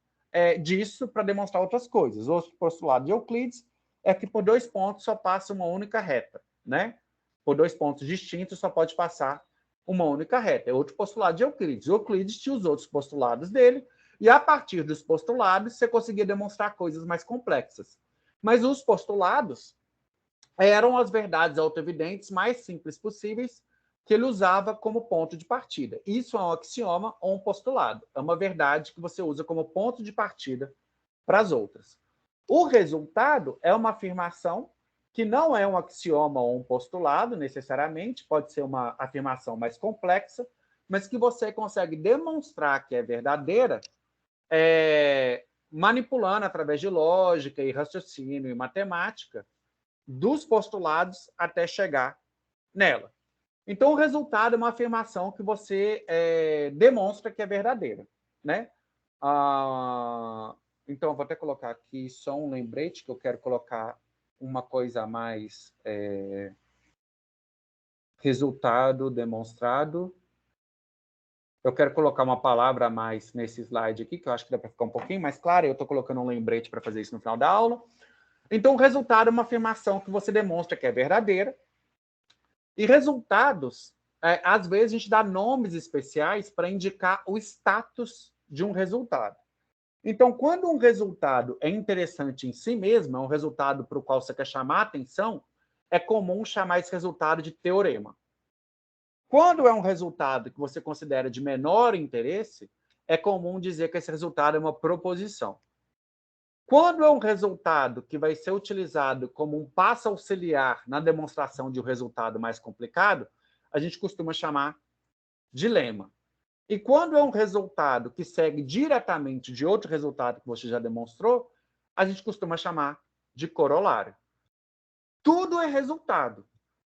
disso para demonstrar outras coisas. Outro postulado de Euclides é que por 2 pontos só passa uma única reta, né? Por 2 pontos distintos só pode passar uma única reta. É outro postulado de Euclides. Euclides tinha os outros postulados dele, e a partir dos postulados você conseguia demonstrar coisas mais complexas. Mas os postulados eram as verdades autoevidentes mais simples possíveis que ele usava como ponto de partida. Isso é um axioma ou um postulado. É uma verdade que você usa como ponto de partida para as outras. O resultado é uma afirmação que não é um axioma ou um postulado, necessariamente, pode ser uma afirmação mais complexa, mas que você consegue demonstrar que é verdadeira manipulando através de lógica e raciocínio e matemática dos postulados até chegar nela. Então, o resultado é uma afirmação que você demonstra que é verdadeira, né? Então, eu vou até colocar aqui só um lembrete, que eu quero colocar uma coisa a mais, resultado demonstrado. Eu quero colocar uma palavra a mais nesse slide aqui, que eu acho que dá para ficar um pouquinho mais claro. Eu estou colocando um lembrete para fazer isso no final da aula. Então, o resultado é uma afirmação que você demonstra que é verdadeira. E resultados, às vezes, a gente dá nomes especiais para indicar o status de um resultado. Então, quando um resultado é interessante em si mesmo, é um resultado para o qual você quer chamar a atenção, é comum chamar esse resultado de teorema. Quando é um resultado que você considera de menor interesse, é comum dizer que esse resultado é uma proposição. Quando é um resultado que vai ser utilizado como um passo auxiliar na demonstração de um resultado mais complicado, a gente costuma chamar de lema. E quando é um resultado que segue diretamente de outro resultado que você já demonstrou, a gente costuma chamar de corolário. Tudo é resultado.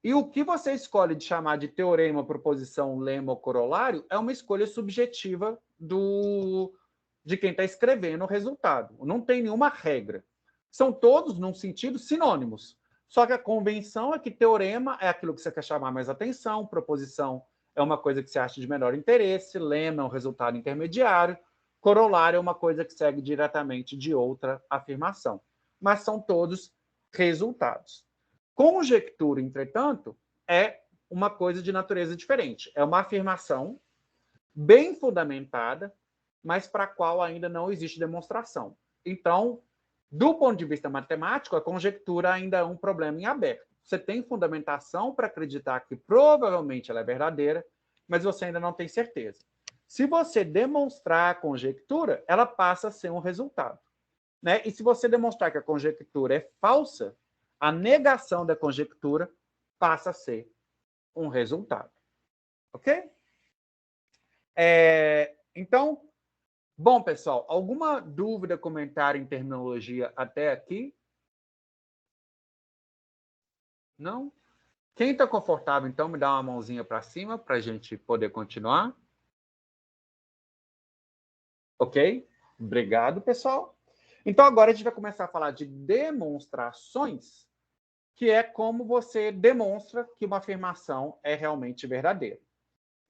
E o que você escolhe de chamar de teorema, proposição, lema ou corolário é uma escolha subjetiva de quem está escrevendo o resultado. Não tem nenhuma regra. São todos, num sentido, sinônimos. Só que a convenção é que teorema é aquilo que você quer chamar mais atenção, proposição é uma coisa que você acha de menor interesse, lema é um resultado intermediário, corolário é uma coisa que segue diretamente de outra afirmação. Mas são todos resultados. Conjectura, entretanto, é uma coisa de natureza diferente. É uma afirmação bem fundamentada, mas para a qual ainda não existe demonstração. Então, do ponto de vista matemático, a conjectura ainda é um problema em aberto. Você tem fundamentação para acreditar que provavelmente ela é verdadeira, mas você ainda não tem certeza. Se você demonstrar a conjectura, ela passa a ser um resultado, né? E se você demonstrar que a conjectura é falsa, a negação da conjectura passa a ser um resultado. Ok? Então, bom, pessoal, alguma dúvida, comentário em terminologia até aqui? Não? Quem está confortável, então, me dá uma mãozinha para cima para a gente poder continuar. Ok? Obrigado, pessoal. Então, agora a gente vai começar a falar de demonstrações, que é como você demonstra que uma afirmação é realmente verdadeira.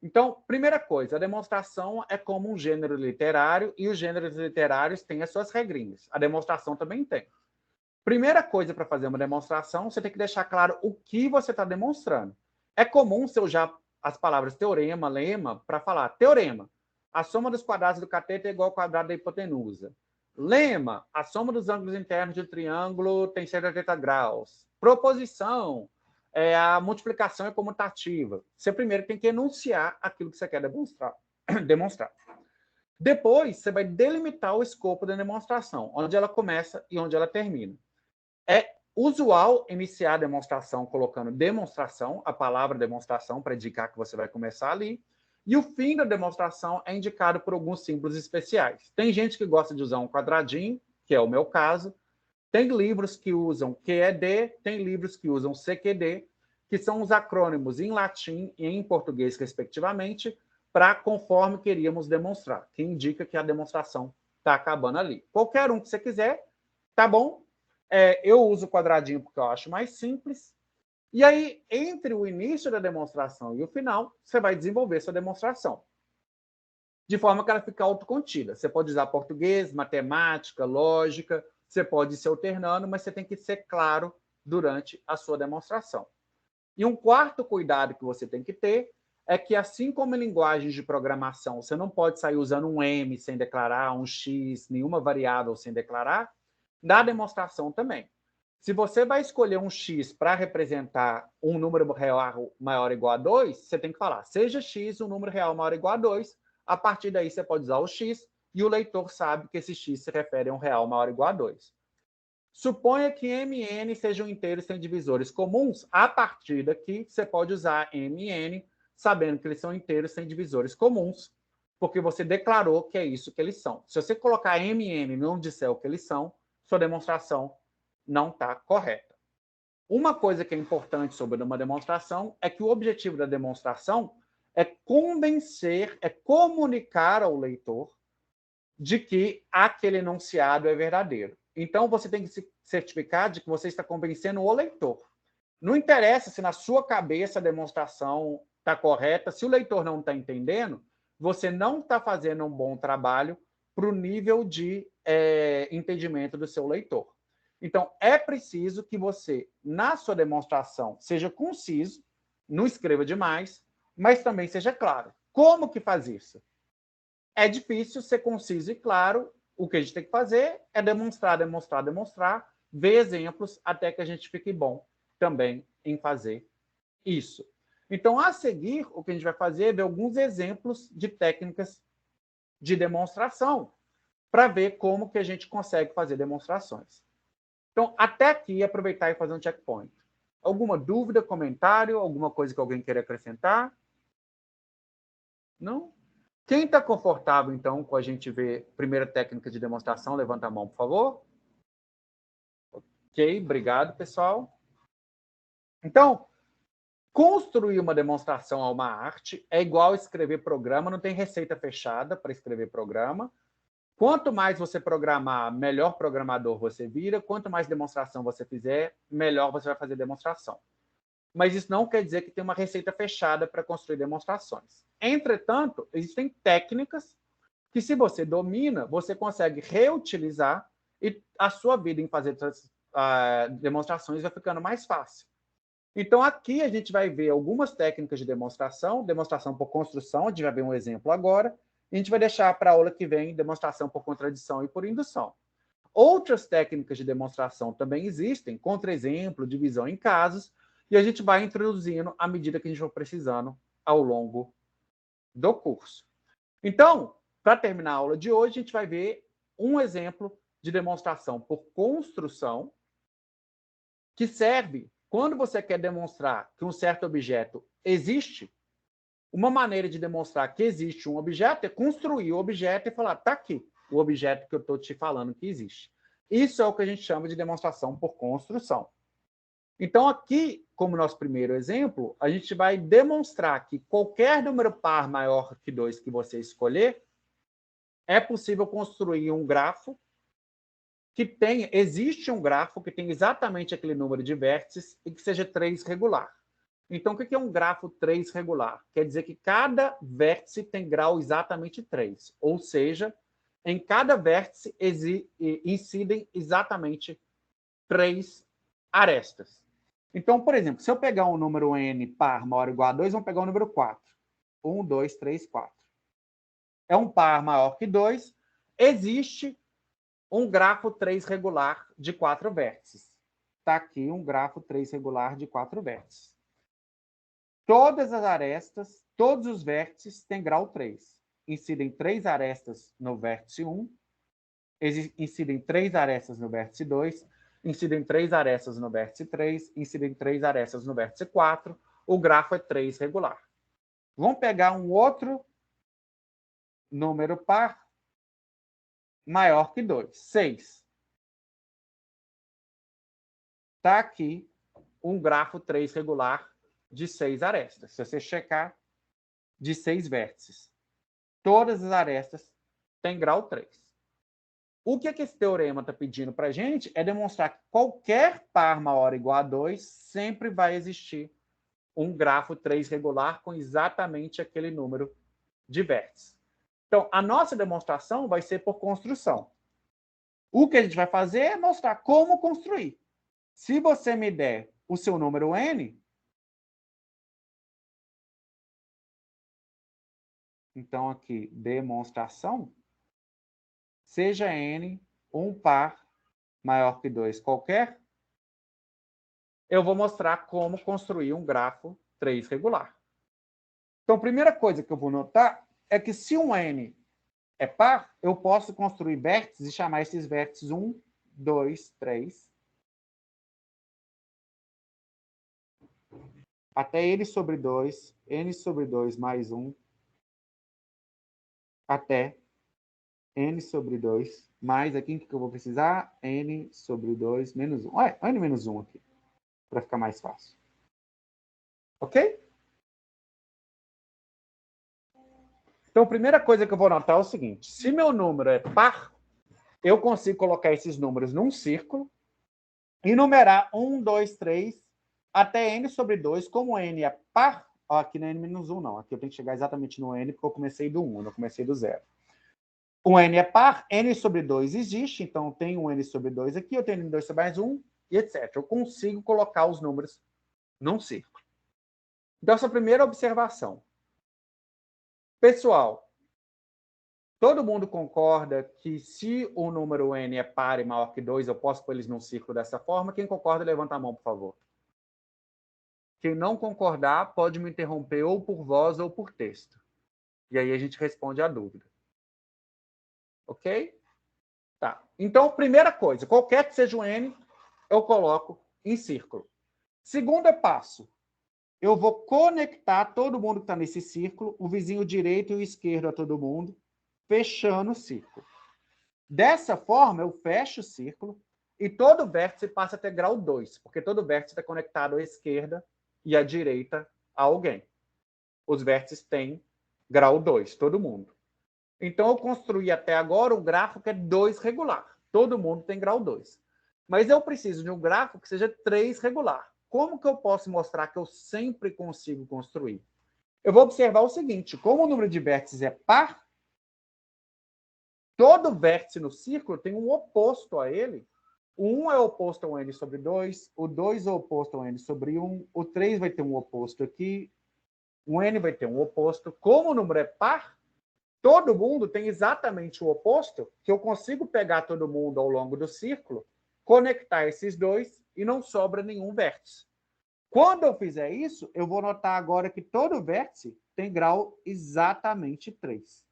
Então, primeira coisa, a demonstração é como um gênero literário e os gêneros literários têm as suas regrinhas. A demonstração também tem. Primeira coisa para fazer uma demonstração, você tem que deixar claro o que você está demonstrando. É comum você usar as palavras teorema, lema, para falar teorema. A soma dos quadrados do cateto é igual ao quadrado da hipotenusa. Lema, a soma dos ângulos internos de um triângulo tem 180 graus. Proposição, a multiplicação é comutativa. Você primeiro tem que enunciar aquilo que você quer demonstrar. Depois, você vai delimitar o escopo da demonstração, onde ela começa e onde ela termina. É usual iniciar a demonstração colocando demonstração, a palavra demonstração, para indicar que você vai começar ali. E o fim da demonstração é indicado por alguns símbolos especiais. Tem gente que gosta de usar um quadradinho, que é o meu caso. Tem livros que usam QED, tem livros que usam CQD, que são os acrônimos em latim e em português, respectivamente, para conforme queríamos demonstrar, que indica que a demonstração está acabando ali. Qualquer um que você quiser, tá bom? Eu uso o quadradinho porque eu acho mais simples. E aí, entre o início da demonstração e o final, você vai desenvolver sua demonstração. De forma que ela fique autocontida. Você pode usar português, matemática, lógica, você pode ir se alternando, mas você tem que ser claro durante a sua demonstração. E um quarto cuidado que você tem que ter é que, assim como em linguagens de programação, você não pode sair usando um M sem declarar, um X, nenhuma variável sem declarar, na demonstração também. Se você vai escolher um X para representar um número real maior ou igual a 2, você tem que falar, seja X um número real maior ou igual a 2, a partir daí você pode usar o X e o leitor sabe que esse X se refere a um real maior ou igual a 2. Suponha que MN sejam inteiros sem divisores comuns, a partir daqui você pode usar MN, sabendo que eles são inteiros sem divisores comuns, porque você declarou que é isso que eles são. Se você colocar MN e não disser o que eles são, sua demonstração não está correta. Uma coisa que é importante sobre uma demonstração é que o objetivo da demonstração é convencer, é comunicar ao leitor de que aquele enunciado é verdadeiro. Então, você tem que se certificar de que você está convencendo o leitor. Não interessa se na sua cabeça a demonstração está correta, se o leitor não está entendendo, você não está fazendo um bom trabalho para o nível de entendimento do seu leitor. Então, é preciso que você, na sua demonstração, seja conciso, não escreva demais, mas também seja claro. Como que faz isso? É difícil ser conciso e claro. O que a gente tem que fazer é demonstrar, demonstrar, demonstrar, ver exemplos até que a gente fique bom também em fazer isso. Então, a seguir, o que a gente vai fazer é ver alguns exemplos de técnicas de demonstração para ver como que a gente consegue fazer demonstrações. Então, até aqui, aproveitar e fazer um checkpoint. Alguma dúvida, comentário, alguma coisa que alguém queira acrescentar? Não? Quem está confortável, então, com a gente ver a primeira técnica de demonstração? Levanta a mão, por favor. Ok, obrigado, pessoal. Então, construir uma demonstração a uma arte é igual escrever programa, não tem receita fechada para escrever programa. Quanto mais você programar, melhor programador você vira. Quanto mais demonstração você fizer, melhor você vai fazer demonstração. Mas isso não quer dizer que tem uma receita fechada para construir demonstrações. Entretanto, existem técnicas que, se você domina, você consegue reutilizar e a sua vida em fazer demonstrações vai ficando mais fácil. Então, aqui a gente vai ver algumas técnicas de demonstração por construção, a gente vai ver um exemplo agora, e a gente vai deixar para a aula que vem demonstração por contradição e por indução. Outras técnicas de demonstração também existem, contra-exemplo, divisão em casos, e a gente vai introduzindo à medida que a gente for precisando ao longo do curso. Então, para terminar a aula de hoje, a gente vai ver um exemplo de demonstração por construção, que serve quando você quer demonstrar que um certo objeto existe. Uma maneira de demonstrar que existe um objeto é construir o objeto e falar, está aqui o objeto que eu estou te falando que existe. Isso é o que a gente chama de demonstração por construção. Então, aqui, como nosso primeiro exemplo, a gente vai demonstrar que qualquer número par maior que 2 que você escolher, é possível construir um grafo existe um grafo que tem exatamente aquele número de vértices e que seja 3 regular. Então, o que é um grafo 3 regular? Quer dizer que cada vértice tem grau exatamente 3. Ou seja, em cada vértice incidem exatamente 3 arestas. Então, por exemplo, se eu pegar um número n par maior ou igual a 2, vamos pegar o número 4. 1, 2, 3, 4. É um par maior que 2. Existe um grafo 3 regular de 4 vértices. Está aqui um grafo 3 regular de 4 vértices. Todas as arestas, todos os vértices têm grau 3. Incidem 3 arestas no vértice 1, incidem 3 arestas no vértice 2, incidem 3 arestas no vértice 3, incidem 3 arestas no vértice 4. O grafo é 3 regular. Vamos pegar um outro número par maior que 2, 6. Está aqui um grafo 3 regular de 6 arestas. Se você checar, de 6 vértices. Todas as arestas têm grau 3. O que esse teorema está pedindo para a gente é demonstrar que qualquer par maior ou igual a 2 sempre vai existir um grafo 3 regular com exatamente aquele número de vértices. Então, a nossa demonstração vai ser por construção. O que a gente vai fazer é mostrar como construir. Se você me der o seu número n, então aqui, demonstração, seja n um par maior que 2 qualquer, eu vou mostrar como construir um grafo 3 regular. Então, a primeira coisa que eu vou notar é que se um n é par, eu posso construir vértices e chamar esses vértices 1, 2, 3, até n sobre 2, n sobre 2 mais 1, até n sobre 2, mais aqui o que eu vou precisar? N sobre 2 menos 1. Olha, n menos 1 aqui. para ficar mais fácil. Ok? Então, a primeira coisa que eu vou notar é o seguinte. Se meu número é par, eu consigo colocar esses números num círculo e numerar 1, 2, 3, até n sobre 2. Como n é par, ó, aqui não é n-1 não. Aqui eu tenho que chegar exatamente no n, porque eu comecei do 1, não comecei do 0. O n é par, n sobre 2 existe, então tem um n sobre 2 aqui, eu tenho n2 sobre mais 1, e etc. Eu consigo colocar os números num círculo. Então, essa é a primeira observação. Pessoal, todo mundo concorda que se o número n é par e maior que 2, eu posso pôr eles num círculo dessa forma? Quem concorda, levanta a mão, por favor. Quem não concordar, pode me interromper ou por voz ou por texto. E aí a gente responde a dúvida. Ok? Tá. Então, primeira coisa, qualquer que seja o n, eu coloco em círculo. Segundo passo, eu vou conectar todo mundo que está nesse círculo, o vizinho direito e o esquerdo a todo mundo, fechando o círculo. Dessa forma, eu fecho o círculo e todo vértice passa a ter grau 2, porque todo vértice está conectado à esquerda e à direita a alguém. Os vértices têm grau 2, todo mundo. Então, eu construí até agora um grafo que é 2 regular. Todo mundo tem grau 2. Mas eu preciso de um grafo que seja 3 regular. Como que eu posso mostrar que eu sempre consigo construir? Eu vou observar o seguinte, como o número de vértices é par, todo vértice no círculo tem um oposto a ele. O 1 é oposto ao n sobre 2, o 2 é oposto ao n sobre 1, o 3 vai ter um oposto aqui, o n vai ter um oposto. Como o número é par, todo mundo tem exatamente o oposto, que eu consigo pegar todo mundo ao longo do círculo, conectar esses dois e não sobra nenhum vértice. Quando eu fizer isso, eu vou notar agora que todo vértice tem grau exatamente 3.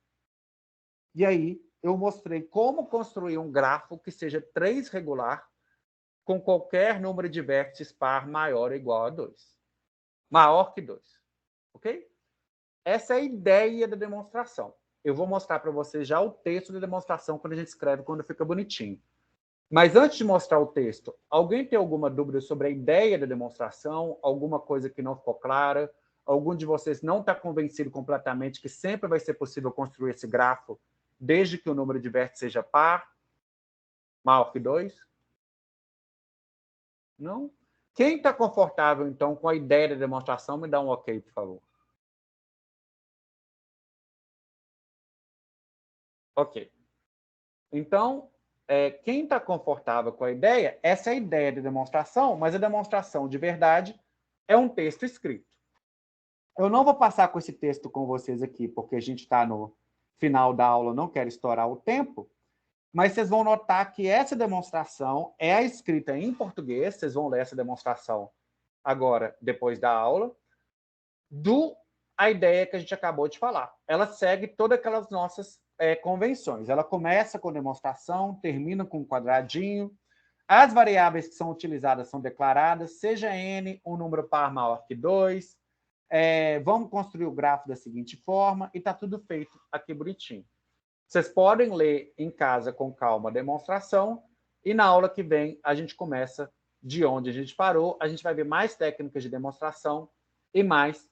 E aí, eu mostrei como construir um grafo que seja 3 regular com qualquer número de vértices par maior ou igual a 2. Maior que 2. Ok? Essa é a ideia da demonstração. Eu vou mostrar para vocês já o texto da demonstração quando a gente escreve, quando fica bonitinho. Mas antes de mostrar o texto, alguém tem alguma dúvida sobre a ideia da demonstração? Alguma coisa que não ficou clara? Algum de vocês não está convencido completamente que sempre vai ser possível construir esse grafo, desde que o número de vértices seja par, maior que 2? Não? Quem está confortável, então, com a ideia da demonstração, me dá um ok, por favor. Ok. Então, quem está confortável com a ideia, essa é a ideia de demonstração, mas a demonstração de verdade é um texto escrito. Eu não vou passar com esse texto com vocês aqui, porque a gente está no final da aula, não quero estourar o tempo, mas vocês vão notar que essa demonstração é a escrita em português, vocês vão ler essa demonstração agora, depois da aula, a ideia que a gente acabou de falar. Ela segue todas aquelas nossas convenções. Ela começa com demonstração, termina com um quadradinho. As variáveis que são utilizadas são declaradas, seja n um número par maior que 2. Vamos construir o grafo da seguinte forma e está tudo feito aqui bonitinho. Vocês podem ler em casa com calma a demonstração e na aula que vem a gente começa de onde a gente parou. A gente vai ver mais técnicas de demonstração e mais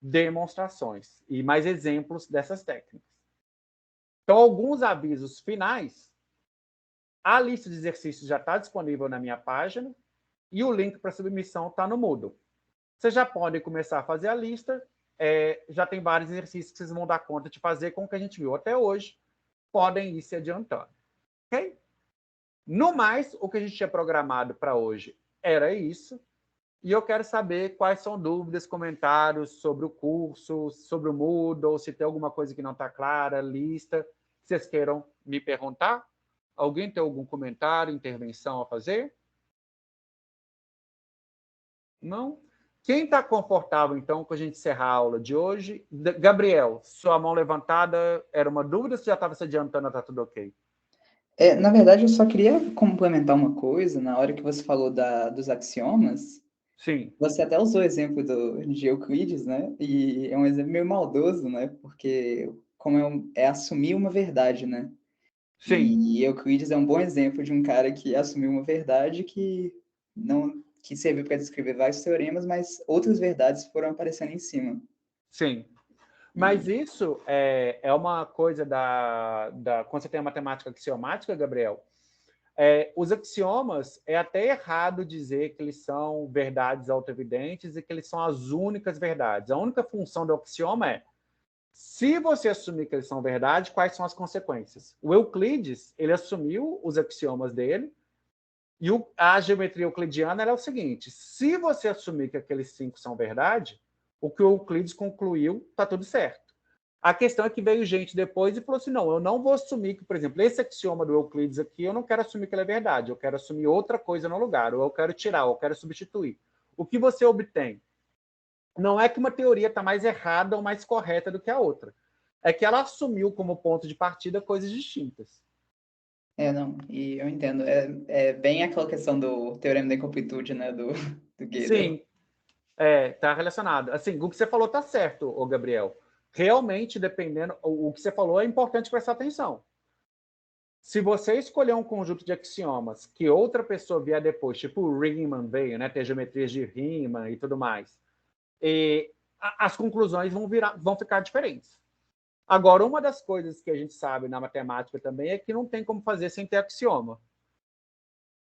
demonstrações e mais exemplos dessas técnicas. Então, alguns avisos finais. A lista de exercícios já está disponível na minha página e o link para submissão está no Moodle. Vocês já podem começar a fazer a lista. Já tem vários exercícios que vocês vão dar conta de fazer com o que a gente viu até hoje. Podem ir se adiantando. Ok? No mais, o que a gente tinha programado para hoje era isso. E eu quero saber quais são dúvidas, comentários sobre o curso, sobre o Moodle, se tem alguma coisa que não está clara, lista, que vocês queiram me perguntar. Alguém tem algum comentário, intervenção a fazer? Não? Quem está confortável, então, com a gente encerrar a aula de hoje? Gabriel, sua mão levantada era uma dúvida ou você já estava se adiantando, está tudo ok? Na verdade, eu só queria complementar uma coisa. Na hora que você falou dos axiomas, Sim. você até usou o exemplo de Euclides, né? E é um exemplo meio maldoso, né? Porque como é assumir uma verdade, né? Sim. E Euclides é um bom exemplo de um cara que assumiu uma verdade que não que serviu para descrever vários teoremas, mas outras verdades foram aparecendo em cima. Sim. Mas isso é uma coisa quando você tem a matemática axiomática, Gabriel, os axiomas, é até errado dizer que eles são verdades autoevidentes e que eles são as únicas verdades. A única função do axioma é, se você assumir que eles são verdade, quais são as consequências? O Euclides, ele assumiu os axiomas dele, e a geometria euclidiana é o seguinte, se você assumir que aqueles 5 são verdade, o que o Euclides concluiu, está tudo certo. A questão é que veio gente depois e falou assim, não, eu não vou assumir que, por exemplo, esse axioma do Euclides aqui, eu não quero assumir que ele é verdade, eu quero assumir outra coisa no lugar, ou eu quero tirar, ou eu quero substituir. O que você obtém? Não é que uma teoria está mais errada ou mais correta do que a outra. É que ela assumiu como ponto de partida coisas distintas. Não, e eu entendo. É bem aquela questão do teorema da incompletude, né, do Gödel. Sim, está relacionado. Assim, o que você falou está certo, ô Gabriel. Realmente, dependendo... O que você falou é importante prestar atenção. Se você escolher um conjunto de axiomas que outra pessoa vier depois, tipo o Riemann veio, né, ter geometrias de Riemann e tudo mais, as conclusões vão ficar diferentes. Agora, uma das coisas que a gente sabe na matemática também é que não tem como fazer sem ter axioma.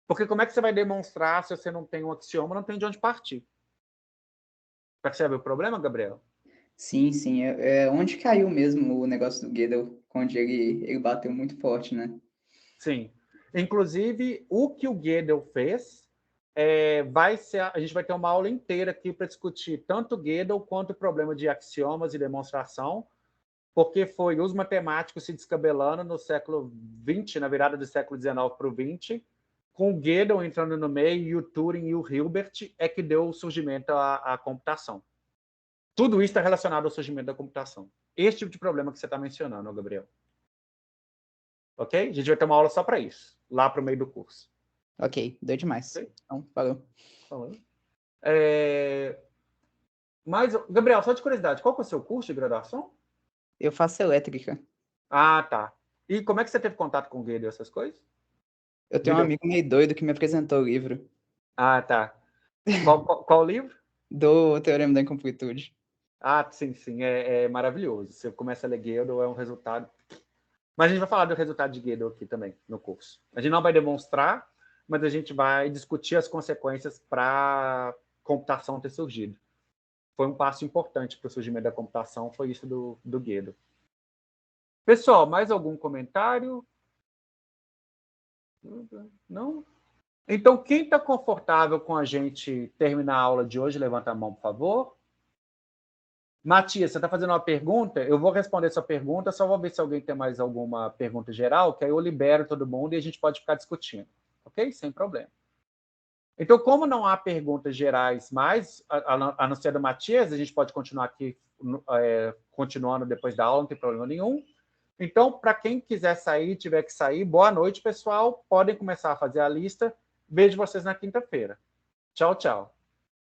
Porque como é que você vai demonstrar se você não tem um axioma, não tem de onde partir? Percebe o problema, Gabriel? Sim, sim. Onde caiu mesmo o negócio do Gödel, onde ele bateu muito forte, né? Sim. Inclusive, o que o Gödel fez a gente vai ter uma aula inteira aqui para discutir tanto o Gödel quanto o problema de axiomas e demonstração, porque foi os matemáticos se descabelando no século XX, na virada do século XIX para o XX, com o Gödel entrando no meio, e o Turing e o Hilbert é que deu o surgimento à computação. Tudo isso está relacionado ao surgimento da computação. Esse tipo de problema que você está mencionando, Gabriel. Ok? A gente vai ter uma aula só para isso, lá para o meio do curso. Ok, deu demais. Okay? Então, falou. Mas, Gabriel, só de curiosidade, qual que é o seu curso de graduação? Eu faço elétrica. Ah, tá. E como é que você teve contato com o Gödel, essas coisas? Eu tenho um amigo meio doido que me apresentou o livro. Ah, tá. Qual livro? Do Teorema da Incompletude. Ah, sim, sim. É maravilhoso. Você começa a ler Gödel, é um resultado... Mas a gente vai falar do resultado de Gödel aqui também, no curso. A gente não vai demonstrar, mas a gente vai discutir as consequências para a computação ter surgido. Foi um passo importante para o surgimento da computação, foi isso do Gödel. Pessoal, mais algum comentário? Não? Então, quem está confortável com a gente terminar a aula de hoje, levanta a mão, por favor. Matias, você está fazendo uma pergunta? Eu vou responder sua pergunta, só vou ver se alguém tem mais alguma pergunta geral, que aí eu libero todo mundo e a gente pode ficar discutindo. Ok? Sem problema. Então, como não há perguntas gerais mais, a não ser do Matias, a gente pode continuar aqui, continuando depois da aula, não tem problema nenhum. Então, para quem quiser sair, tiver que sair, boa noite, pessoal. Podem começar a fazer a lista. Vejo vocês na quinta-feira. Tchau, tchau.